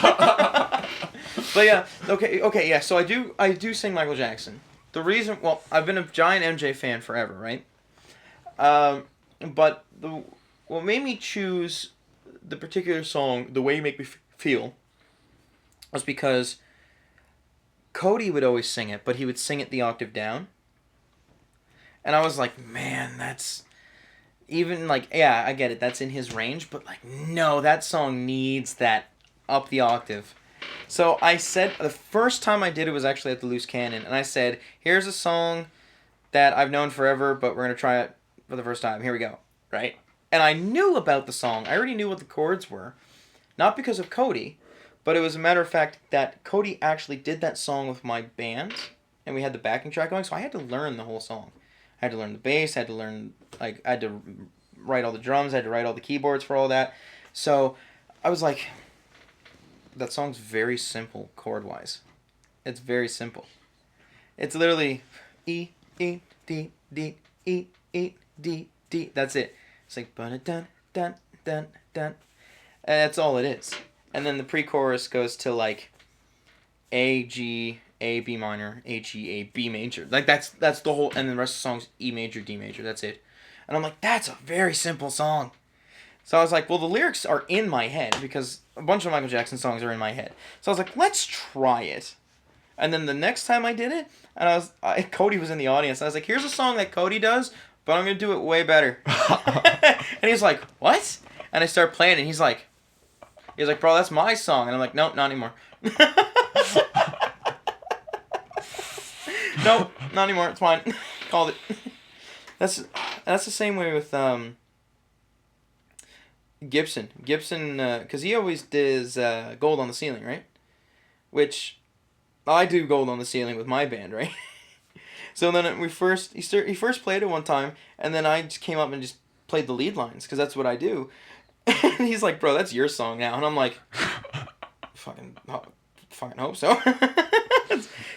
But yeah, okay, yeah. So I do sing Michael Jackson. The reason, well, I've been a giant MJ fan forever, right? But what made me choose the particular song, "The Way You Make Me Feel," was because Cody would always sing it, but he would sing it the octave down. And I was like, man, that's even like, yeah, I get it, that's in his range, but like, no, that song needs that up the octave. So I said, the first time I did it was actually at the Loose Cannon, and I said, here's a song that I've known forever, but we're going to try it for the first time. Here we go, right? And I knew about the song. I already knew what the chords were. Not because of Cody, but it was a matter of fact that Cody actually did that song with my band, and we had the backing track going, so I had to learn the whole song. I had to learn the bass, I had to learn, like, I had to write all the drums, I had to write all the keyboards for all that. So I was like, that song's very simple chord-wise. It's very simple. It's literally E, E, D, D, E, E, D, D. That's it. It's like dun dun dun dun dun, and that's all it is. And then the pre-chorus goes to like A G A B minor A G A B major. Like that's the whole, and the rest of the song's E major D major. That's it. And I'm like, that's a very simple song. So I was like, well, the lyrics are in my head because a bunch of Michael Jackson songs are in my head. So I was like, let's try it. And then the next time I did it, and Cody was in the audience. I was like, here's a song that Cody does, but I'm going to do it way better. And he's like, what? And I start playing, and he's like, bro, that's my song. And I'm like, nope, not anymore. Nope, not anymore. It's fine. Called it. That's the same way with Gibson. Gibson, because he always does Gold on the Ceiling, right? Which I do Gold on the Ceiling with my band, right? So then he first played it one time, and then I just came up and just played the lead lines, because that's what I do. And he's like, bro, that's your song now. And I'm like, fucking hope so.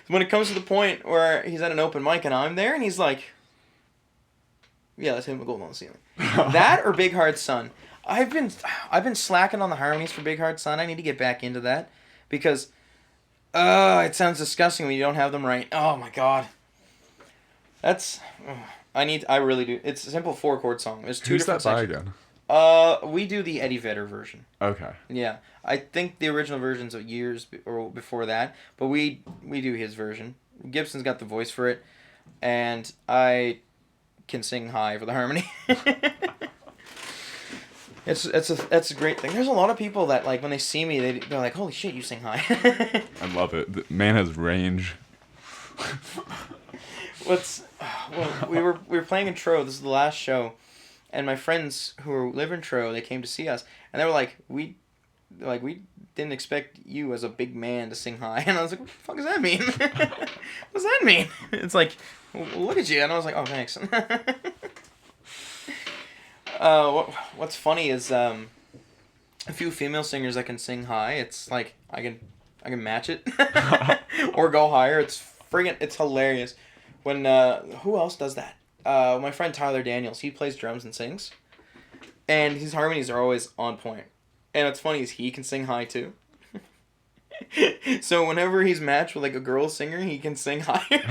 when it comes to the point where he's at an open mic and I'm there and he's like, yeah, let's hit him with Gold on the Ceiling. That or Big Hard Sun. I've been slacking on the harmonies for Big Hard Sun. I need to get back into that because it sounds disgusting when you don't have them right. Oh my god. That's I really do. It's a simple 4-chord song. There's two Who's different that by sections. again? We do the Eddie Vedder version. Okay. Yeah. I think the original version's of years or before that, but we do his version. Gibson's got the voice for it, and I can sing high for the harmony. It's a great thing. There's a lot of people that like when they see me, they're like, "Holy shit, you sing high!" I love it. The man has range. We were playing in Truro. This is the last show, and my friends who live in Truro, they came to see us, and they were like, we didn't expect you as a big man to sing high, and I was like, what the fuck does that mean? What does that mean? It's like, well, look at you, and I was like, oh, thanks. What's funny is a few female singers that can sing high. It's like I can match it or go higher. It's hilarious. When who else does that? My friend Tyler Daniels. He plays drums and sings, and his harmonies are always on point. And what's funny is he can sing high too. So whenever he's matched with like a girl singer, he can sing higher.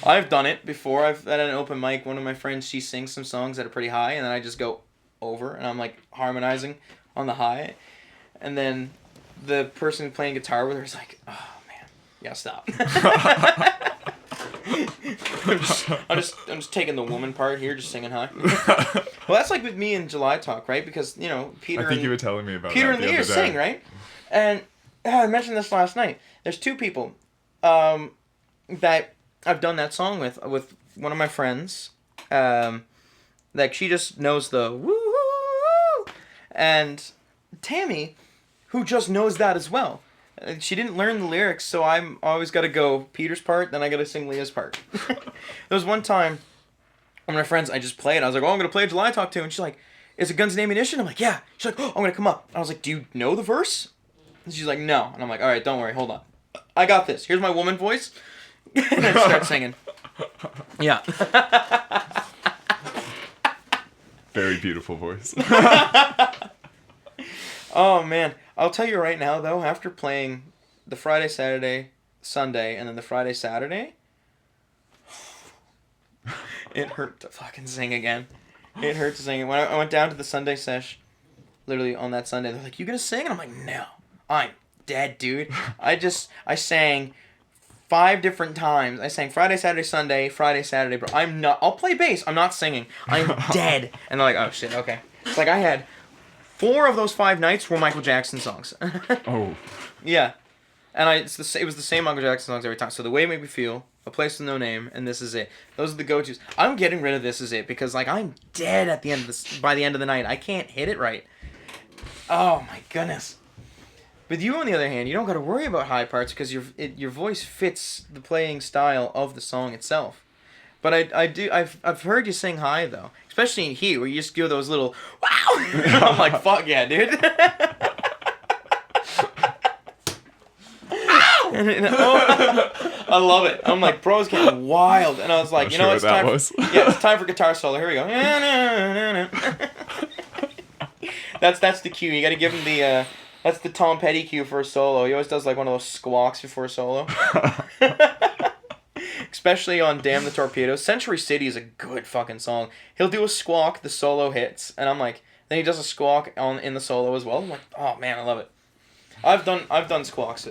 I've done it before. I've at an open mic. One of my friends, she sings some songs that are pretty high, and then I just go over, and I'm like harmonizing on the high, and then the person playing guitar with her is like, "Oh man, you gotta stop." I'm just taking the woman part here, just singing high. Well, that's like with me and July Talk, right? Because you know I think you were telling me about Peter that and the Leah other day. sing, right? And I mentioned this last night. There's two people that I've done that song with one of my friends. Like she just knows the woo, and Tammy, who just knows that as well. She didn't learn the lyrics, so I'm always got to go Peter's part, then I got to sing Leah's part. There was one time, one of my friends, I just played. I was like, oh, I'm going to play a July Talk tune. And she's like, is it Guns and Ammunition? I'm like, yeah. She's like, oh, I'm going to come up. I was like, do you know the verse? And she's like, no. And I'm like, all right, don't worry, hold on. I got this. Here's my woman voice. And I start singing. Yeah. Very beautiful voice. Oh, man. I'll tell you right now, though, after playing the Friday, Saturday, Sunday, and then the Friday, Saturday, it hurt to fucking sing again. It hurt to sing it. When I went down to the Sunday sesh, literally on that Sunday, they're like, you gonna sing? And I'm like, no. I'm dead, dude. I sang 5 different times. I sang Friday, Saturday, Saturday, bro. I'll play bass. I'm not singing. I'm dead. And they're like, oh, shit, okay. It's like I had 4 of those 5 nights were Michael Jackson songs. Oh. Yeah. And it was the same Michael Jackson songs every time. So The Way You Make Me Feel, A Place With No Name, and This Is It. Those are the go-tos. I'm getting rid of This Is It because like I'm dead at the end of by the end of the night. I can't hit it right. Oh my goodness. With you, on the other hand, you don't got to worry about high parts because your voice fits the playing style of the song itself. But I've heard you sing high though, especially in Heat, where you just give those little wow. I'm like, fuck yeah, dude. I love it. I'm like, bro's getting wild, and I was like, Not it's sure what time. that was. Yeah, it's time for guitar solo. Here we go. That's the cue. You got to give him the. That's the Tom Petty cue for a solo. He always does like one of those squawks before a solo. Especially on Damn the Torpedoes. Century City is a good fucking song. He'll do a squawk, the solo hits, and I'm like, then he does a squawk in the solo as well. I'm like, oh man, I love it. I've done squawks.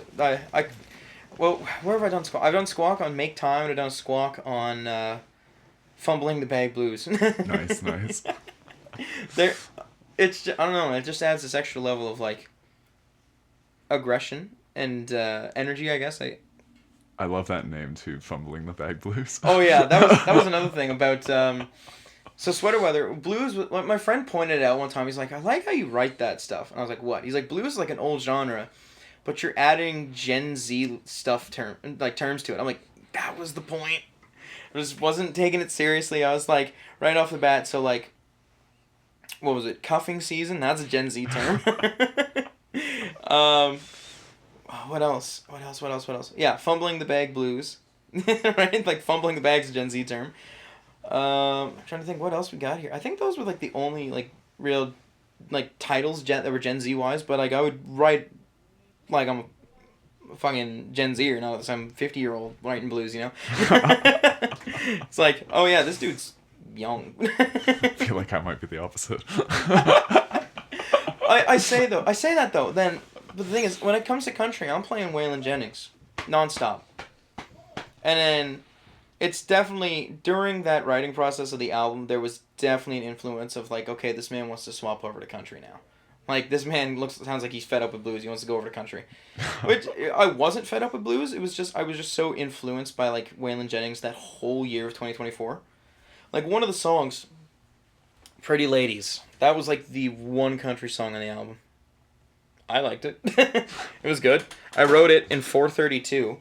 Well, where have I done squawk? I've done squawk on Make Time, and I've done squawk on Fumbling the Bag Blues. Nice. I don't know, it just adds this extra level of like aggression and energy, I guess. I love that name too, Fumbling the Bag Blues. Oh yeah, that was another thing about so Sweater Weather Blues. What my friend pointed out one time, he's like, I like how you write that stuff, and I was like, what? He's like, blues is like an old genre, but you're adding Gen Z stuff terms to it. I'm like, that was the point. I just wasn't taking it seriously. I was like, right off the bat, so like, what was it? Cuffing season? That's a Gen Z term. What else? What else? What else? What else? Yeah, fumbling the bag blues, right? Like fumbling the bag's a Gen Z term. I'm trying to think what else we got here. I think those were like the only like real like titles that were Gen Z wise. But like I would write like I'm a fucking Gen Zer now that I'm 50-year-old writing blues. You know. It's like, oh yeah, this dude's young. I feel like I might be the opposite. I say that though. Then, but the thing is, when it comes to country, I'm playing Waylon Jennings, nonstop, and then it's definitely during that writing process of the album, there was definitely an influence of like, okay, this man wants to swap over to country now. Like this man sounds like he's fed up with blues. He wants to go over to country, which I wasn't fed up with blues. It was just I was just so influenced by like Waylon Jennings that whole year of 2024. Like one of the songs, "Pretty Ladies," that was like the one country song on the album. I liked it. It was good. I wrote it in 432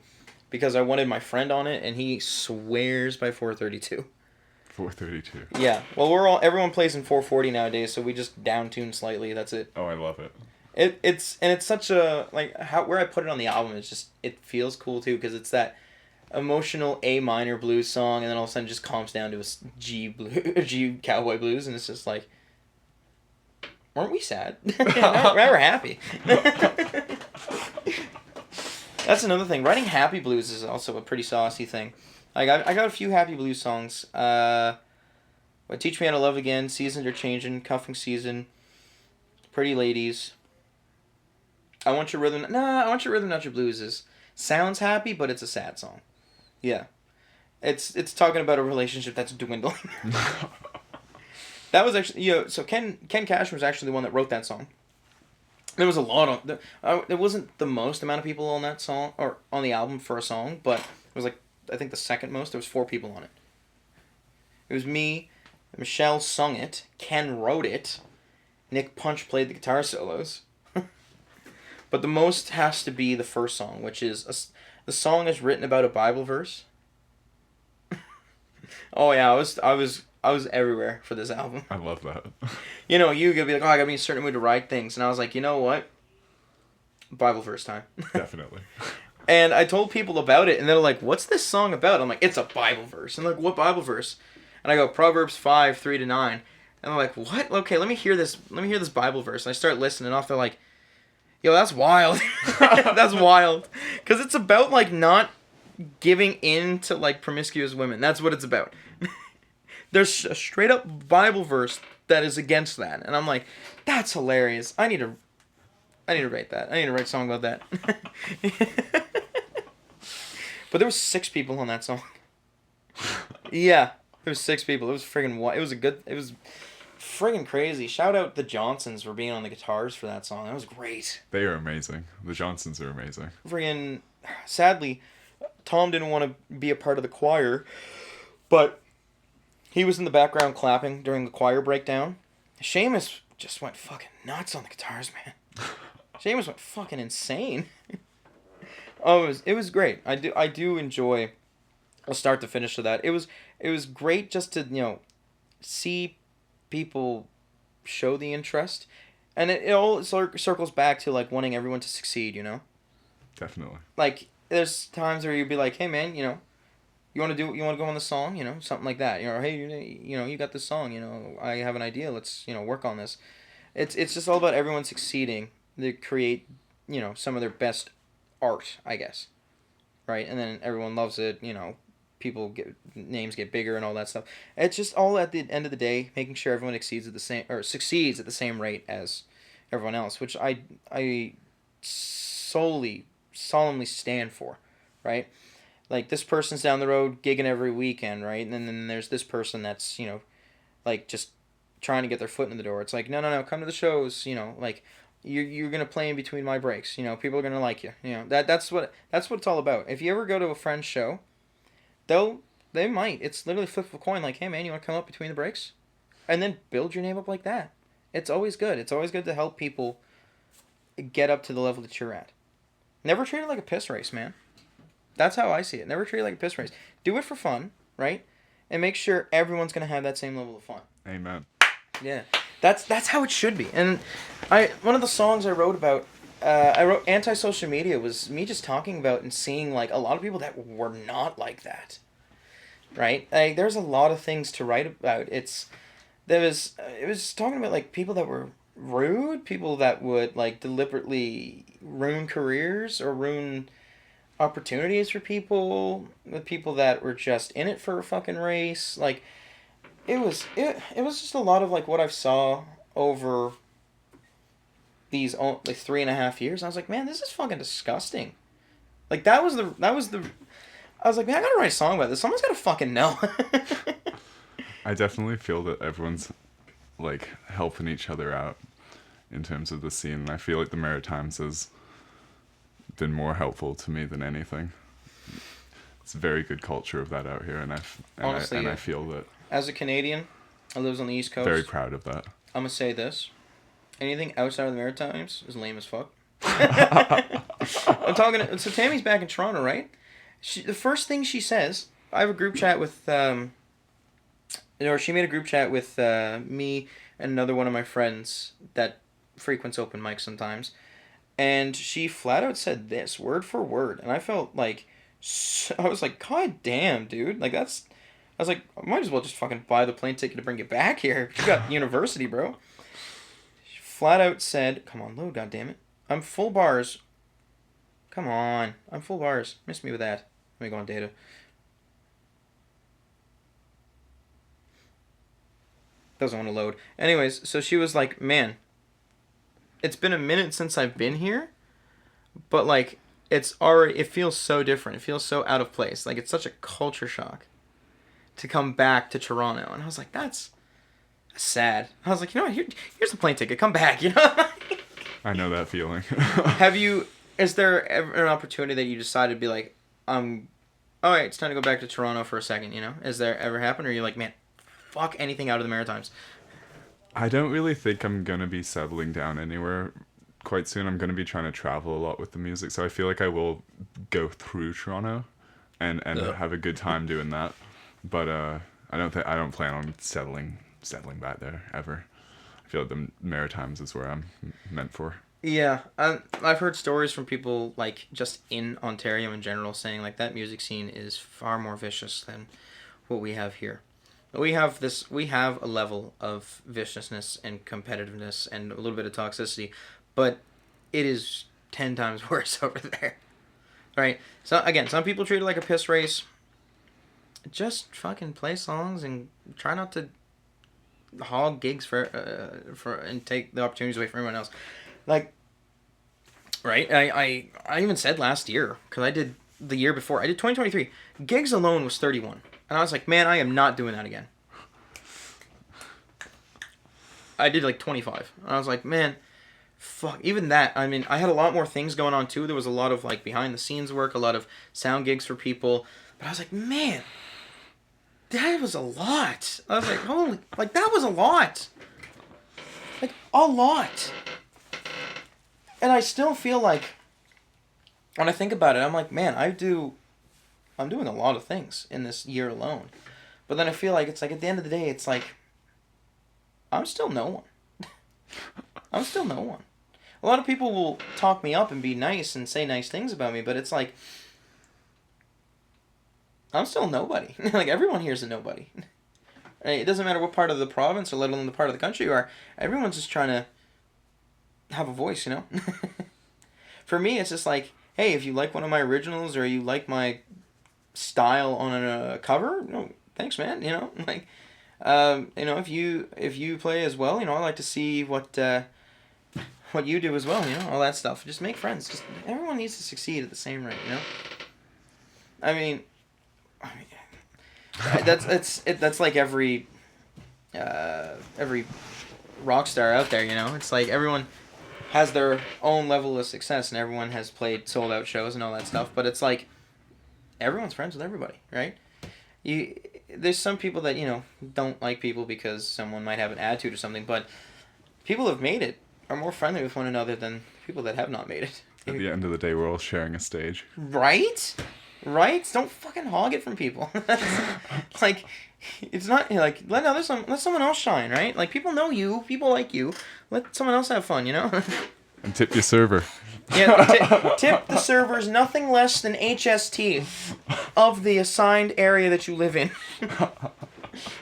because I wanted my friend on it, and he swears by 432. 432. Yeah. Well, everyone plays in 440 nowadays, so we just down tune slightly. That's it. Oh, I love it. It's such a like where I put it on the album. It's just it feels cool too because it's that emotional A minor blues song, and then all of a sudden it just calms down to a G cowboy blues, and it's just like, weren't we sad? Now we're happy. That's another thing. Writing happy blues is also a pretty saucy thing. Like I got a few happy blues songs. Teach Me How to Love Again, Seasons Are Changing, Cuffing Season, Pretty Ladies. I Want Your Rhythm. I Want Your Rhythm, Not Your Blues sounds happy, but it's a sad song. Yeah. It's talking about a relationship that's dwindling. That was actually, so Ken Cash was actually the one that wrote that song. There was a lot of, it wasn't the most amount of people on that song, or on the album for a song, but it was like, I think the second most. There was 4 people on it. It was me, Michelle sung it, Ken wrote it, Nick Punch played the guitar solos. But the most has to be the first song, which is, the song is written about a Bible verse. Oh yeah, I was everywhere for this album. I love that. You know, you could be like, oh, I gotta be in a certain mood to write things. And I was like, you know what? Bible verse time. Definitely. And I told people about it, and they're like, what's this song about? I'm like, it's a Bible verse. And they're like, what Bible verse? And I go, Proverbs 5, 3-9. And they're like, what? Okay, let me hear this Bible verse. And I start listening off. They're like, yo, that's wild. That's wild. Because it's about, like, not giving in to, like, promiscuous women. That's what it's about. There's a straight up Bible verse that is against that. And I'm like, that's hilarious. I need to write that. I need to write a song about that. But there was 6 people on that song. Yeah, there was 6 people. It was friggin' it was friggin' crazy. Shout out the Johnsons for being on the guitars for that song. That was great. They are amazing. The Johnsons are amazing. Friggin', sadly, Tom didn't want to be a part of the choir, but he was in the background clapping during the choir breakdown. Seamus just went fucking nuts on the guitars, man. Seamus went fucking insane. Oh, it was great. I do enjoy a start to finish of that. It was great just to, see people show the interest, and it all circles back to like wanting everyone to succeed, Definitely. Like there's times where you'd be like, hey man, you want to go on the song, something like that, hey, you got this song, I have an idea, let's work on this. It's just all about everyone succeeding to create some of their best art, I guess, right? And then everyone loves it, names get bigger and all that stuff. It's just all at the end of the day making sure everyone succeeds at the same rate as everyone else, which I solemnly stand for, right? Like this person's down the road gigging every weekend, right? And then there's this person that's like just trying to get their foot in the door. It's like no, come to the shows, like you're gonna play in between my breaks. People are gonna like you. That's what it's all about. If you ever go to a friend's show, they might. It's literally flip of a coin. Like, hey man, you want to come up between the breaks, and then build your name up like that. It's always good. It's always good to help people get up to the level that you're at. Never treat it like a piss race, man. That's how I see it. Never treat it like a piss race. Do it for fun, right? And make sure everyone's gonna have that same level of fun. Amen. Yeah. That's how it should be. And one of the songs I wrote about I wrote anti-social media was me just talking about and seeing like a lot of people that were not like that, right? Like there's a lot of things to write about. It was talking about like people that were rude, people that would like deliberately ruin careers or ruin opportunities for people, the people that were just in it for a fucking race. Like it was just a lot of like what I saw over these like 3.5 years. I was like, man, this is fucking disgusting. Like that was the. I was like, man, I gotta write a song about this. Someone's gotta fucking know. I definitely feel that everyone's like helping each other out in terms of the scene. And I feel like the Maritimes has been more helpful to me than anything. It's a very good culture of that out here, and Honestly, I feel that as a Canadian, I lives on the East Coast. very proud of that. I'm gonna say this: anything outside of the Maritimes is lame as fuck. I'm talking. So Tammy's back in Toronto, right? The first thing she says, I have a group chat with, or she made a group chat with me and another one of my friends that frequents open mic sometimes, and she flat out said this word for word, and I felt like, I was like, God damn, dude, like that's, I was like, I might as well just fucking buy the plane ticket to bring you back here. You got university, bro. She flat out said, come on, load, goddammit. I'm full bars. Come on, I'm full bars. Miss me with that. Let me go on data. Doesn't want to load. Anyways, so she was like, man, it's been a minute since I've been here, but like, it feels so different. It feels so out of place. Like, it's such a culture shock to come back to Toronto. And I was like, that's sad. I was like, you know what, here's the plane ticket. Come back, you know? I know that feeling. Is there ever an opportunity that you decided to be like, alright, it's time to go back to Toronto for a second, you know? Has there ever happened? Or are you like, man, fuck anything out of the Maritimes? I don't really think I'm going to be settling down anywhere quite soon. I'm going to be trying to travel a lot with the music, so I feel like I will go through Toronto and have a good time doing that. But I don't plan on settling back there ever. I feel like the Maritimes is where I'm meant for. Yeah, I've heard stories from people like just in Ontario in general saying like that music scene is far more vicious than what we have here. We have a level of viciousness and competitiveness and a little bit of toxicity, but it is 10 times worse over there. Right? So again, some people treat it like a piss race. Just fucking play songs and try not to hog gigs for and take the opportunities away from everyone else. Like, right? I even said last year, because I did the year before, I did 2023. Gigs alone was 31. And I was like, man, I am not doing that again. I did like 25. And I was like, man, fuck. Even that, I mean, I had a lot more things going on too. There was a lot of like behind the scenes work, a lot of sound gigs for people. But I was like, man, that was a lot. I was like, holy, like that was a lot. Like a lot. And I still feel like, when I think about it, I'm like, man, I'm doing a lot of things in this year alone. But then I feel like it's like at the end of the day, it's like, I'm still no one. I'm still no one. A lot of people will talk me up and be nice and say nice things about me, but it's like, I'm still nobody. Like, everyone here is a nobody. It doesn't matter what part of the province or let alone the part of the country you are. Everyone's just trying to have a voice, you know? For me, it's just like, hey, if you like one of my originals or you like my style on a cover, no, thanks, man. You know, like, you know, if you play as well, you know, I like to see what you do as well. You know, all that stuff. Just make friends. Just everyone needs to succeed at the same rate. You know. I mean, that's like every rock star out there. You know, it's like everyone has their own level of success and everyone has played sold out shows and all that stuff. But it's like, everyone's friends with everybody, right? There's some people that, you know, don't like people because someone might have an attitude or something, but people who have made it are more friendly with one another than people that have not made it. At the end of the day, we're all sharing a stage. Right? Right? Don't fucking hog it from people. Like, it's not, like, let someone else shine, right? Like, people know you, people like you. Let someone else have fun, you know? And tip your server. Yeah, tip the servers nothing less than HST of the assigned area that you live in.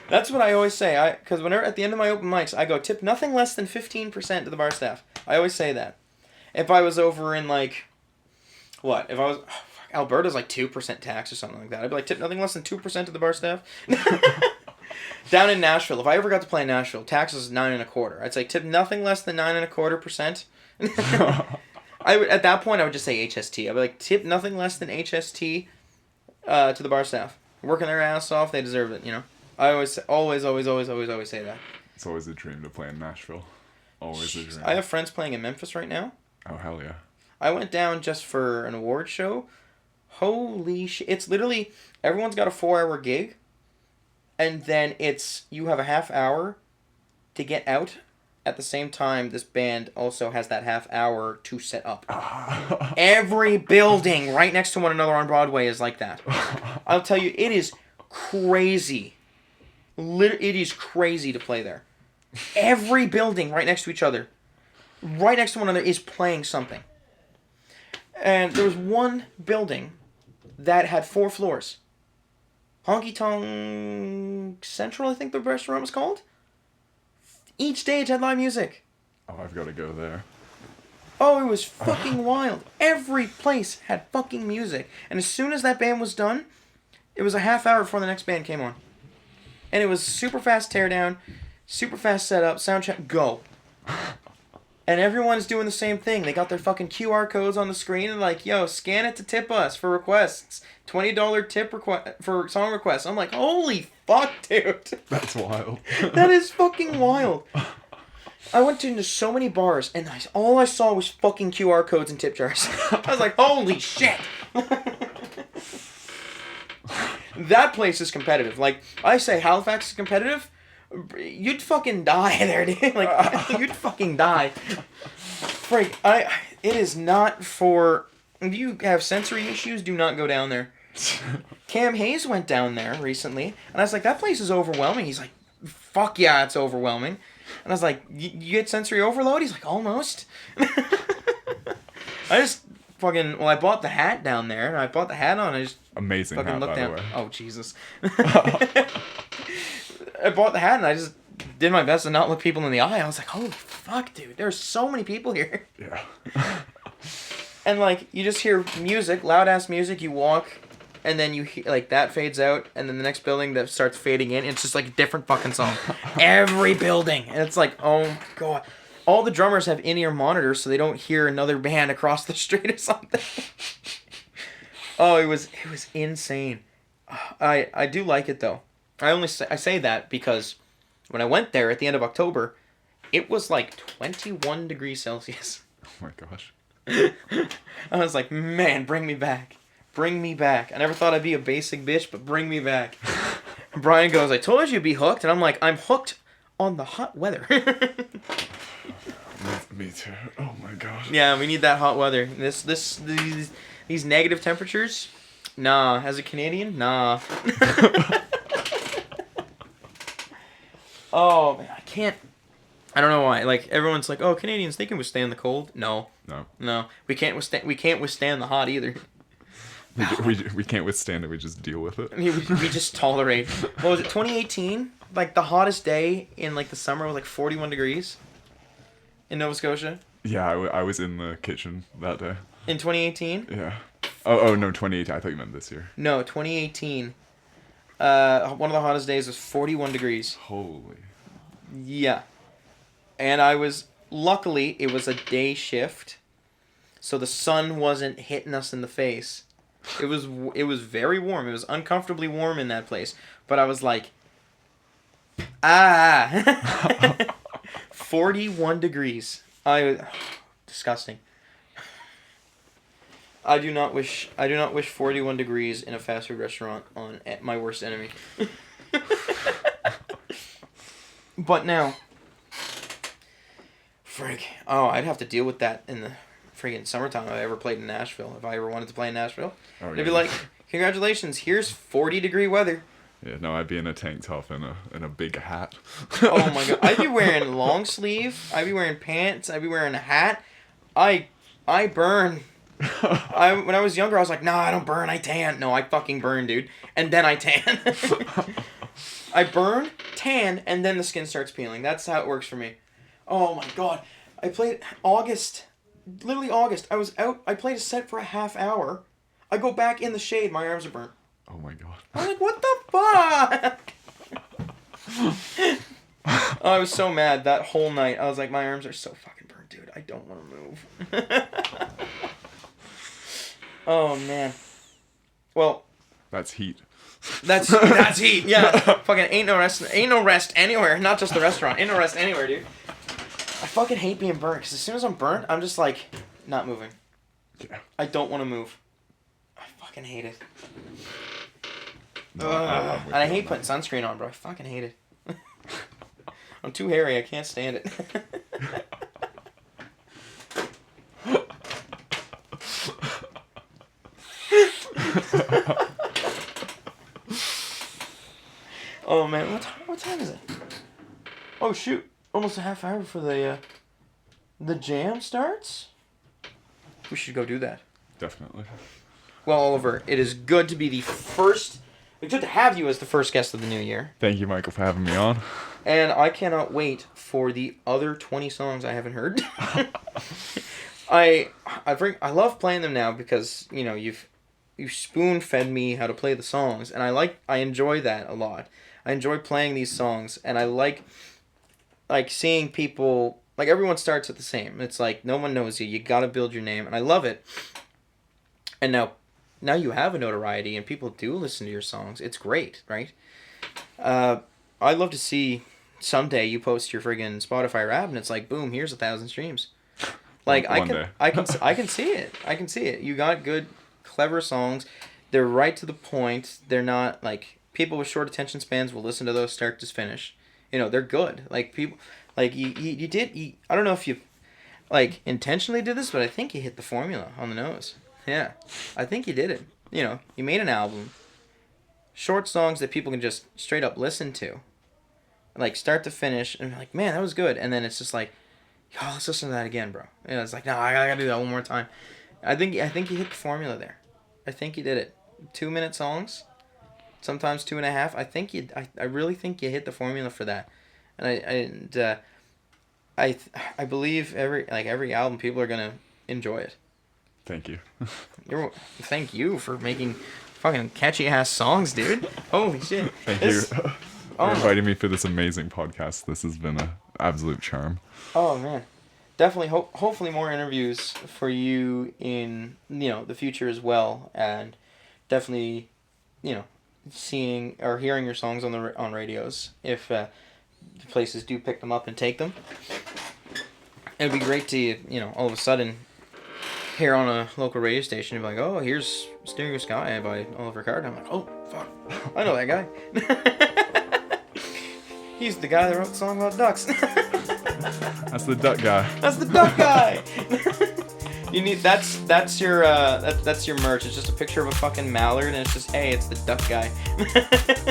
That's what I always say. Because whenever at the end of my open mics, I go tip nothing less than 15% to the bar staff. I always say that. If I was over in like, what? If I was Alberta's like 2% tax or something like that, I'd be like tip nothing less than 2% to the bar staff. Down in Nashville, if I ever got to play in Nashville, taxes is 9.25%. I'd say tip nothing less than 9.25%. I would at that point I would just say HST. I'd be like tip nothing less than HST to the bar staff. Working their ass off, they deserve it. You know. I always say that. It's always a dream to play in Nashville. Always a dream. I have friends playing in Memphis right now. Oh, hell yeah. I went down just for an award show. Holy shit. It's literally, everyone's got a 4-hour gig. And then you have a half hour to get out. At the same time, this band also has that half hour to set up. Every building right next to one another on Broadway is like that. I'll tell you, it is crazy. It is crazy to play there. Every building right next to each other, right next to one another, is playing something. And there was one building that had 4 floors. Honky Tonk Central, I think the restaurant was called. Each stage had live music. Oh, I've got to go there. Oh, it was fucking wild. Every place had fucking music. And as soon as that band was done, it was a half hour before the next band came on. And it was super fast teardown, super fast setup, sound check, go. And everyone's doing the same thing. They got their fucking QR codes on the screen and like, yo, scan it to tip us for requests. $20 tip for song requests. I'm like, holy fuck, dude. That's wild. That is fucking wild. I went into so many bars and all I saw was fucking QR codes and tip jars. I was like, holy shit. That place is competitive. Like, I say Halifax is competitive. You'd fucking die there, dude. Like, you'd fucking die. Freak, it is not for... If you have sensory issues, do not go down there. Cam Hayes went down there recently, and I was like, that place is overwhelming. He's like, fuck yeah, it's overwhelming. And I was like, you get sensory overload? He's like, almost. I just fucking... Well, I bought the hat down there, and I bought the hat on, and I just... Amazing fucking hat, looked by down. the way. Oh, Jesus. I bought the hat and I just did my best to not look people in the eye. I was like, holy fuck, dude. There's so many people here. Yeah. And, like, you just hear music, loud-ass music. You walk, and then you hear, like, that fades out. And then the next building that starts fading in. It's just, like, a different fucking song. Every building. And it's like, oh, my God. All the drummers have in-ear monitors so they don't hear another band across the street or something. Oh, it was insane. I do like it, though. I say that because when I went there at the end of October, it was like 21 degrees Celsius. Oh my gosh. I was like, man, bring me back. Bring me back. I never thought I'd be a basic bitch, but bring me back. Brian goes, I told you you'd be hooked. And I'm like, I'm hooked on the hot weather. Me too. Oh my gosh. Yeah, we need that hot weather. These negative temperatures? Nah. As a Canadian? Nah. Oh, man, I can't. I don't know why. Like, everyone's like, oh, Canadians, they can withstand the cold. No. We can't withstand the hot either. We can't withstand it. We just deal with it. I mean, we just tolerate. What was it, 2018? Like, the hottest day in, like, the summer was, like, 41 degrees in Nova Scotia. Yeah, I was in the kitchen that day. In 2018? Yeah. Oh, no, 2018. I thought you meant this year. No, 2018. One of the hottest days was 41 degrees. Holy. Yeah. And luckily, it was a day shift, so the sun wasn't hitting us in the face. It was very warm. It was uncomfortably warm in that place. But I was like, 41 degrees. Disgusting. I do not wish 41 degrees in a fast food restaurant on my worst enemy. But now, I'd have to deal with that in the friggin' summertime if I ever played in Nashville. If I ever wanted to play in Nashville, oh, they'd be like, congratulations, here's 40-degree weather. Yeah, no, I'd be in a tank top and a big hat. Oh my God, I'd be wearing long sleeve. I'd be wearing pants. I'd be wearing a hat. I burn. When I was younger, I was like, nah, I don't burn, I tan. No, I fucking burn, dude. And then I tan. I burn, tan, and then the skin starts peeling. That's how it works for me. Oh my god. I played August. Literally August. I was out. I played a set for a half hour. I go back in the shade. My arms are burnt. Oh my god. I'm like, what the fuck? I was so mad that whole night. I was like, my arms are so fucking burnt, dude. I don't want to move. Oh, man. Well. That's heat. That's heat. Yeah. Fucking ain't no rest anywhere. Not just the restaurant. Ain't no rest anywhere, dude. I fucking hate being burnt, because as soon as I'm burnt, I'm just like, not moving. Yeah. I don't want to move. I fucking hate it. No, and I hate putting sunscreen on, bro. I fucking hate it. I'm too hairy. I can't stand it. Oh man, what time is it? Oh shoot, almost a half hour before the jam starts. We should go do that. Definitely. Well, Oliver, it is good to be the first. It's good to have you as the first guest of the new year. Thank you, Michael, for having me on. And I cannot wait for the other 20 songs I haven't heard. I love playing them now because, you know, you've spoon-fed me how to play the songs, and I enjoy that a lot. I enjoy playing these songs, and I like seeing people, like everyone starts at the same. It's like no one knows you. You got to build your name, and I love it. And now you have a notoriety, and people do listen to your songs. It's great, right? I'd love to see someday you post your friggin' Spotify rap, and it's like, boom, here's 1,000 streams. Like I can see it. I can see it. You got good, clever songs. They're right to the point. They're not like people with short attention spans will listen to those start to finish. You know, they're good. Like people, like you did. I don't know if you like intentionally did this, but I think you hit the formula on the nose. Yeah, I think you did it. You know, you made an album, short songs that people can just straight up listen to, like start to finish, and like, man, that was good. And then it's just like, yo, let's listen to that again, bro. And it's like, no, I gotta do that one more time. I think you hit the formula there. I think you did it. 2-minute songs, sometimes 2.5. I really think you hit the formula for that. And I believe every album people are gonna enjoy it. Thank you. Thank you for making fucking catchy ass songs, dude. Holy shit. Thank you for inviting me for this amazing podcast. This has been an absolute charm. Oh man. Definitely hopefully more interviews for you in, you know, the future as well, and definitely, you know, seeing or hearing your songs on radios if the places do pick them up and take them. It'd be great to, you know, all of a sudden hear on a local radio station and be like, oh, here's Stereo Sky by Oliver Card. I'm like, oh, fuck, I know that guy. He's the guy that wrote the song about ducks. That's the duck guy. That's the duck guy. You need that's your merch. It's just a picture of a fucking mallard, and it's just, hey, it's the duck guy. I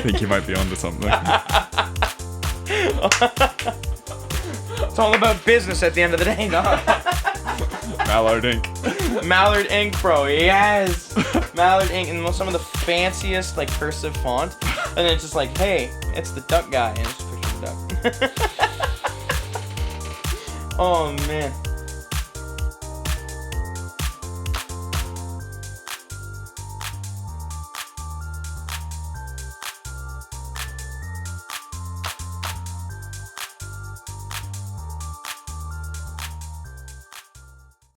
think you might be onto something. It's all about business at the end of the day, no? Mallard Ink. Mallard Ink, bro. Yes. Mallard Ink, and some of the fanciest like cursive font, and then it's just like, hey, it's the duck guy, and it's just a picture of the duck. Oh man.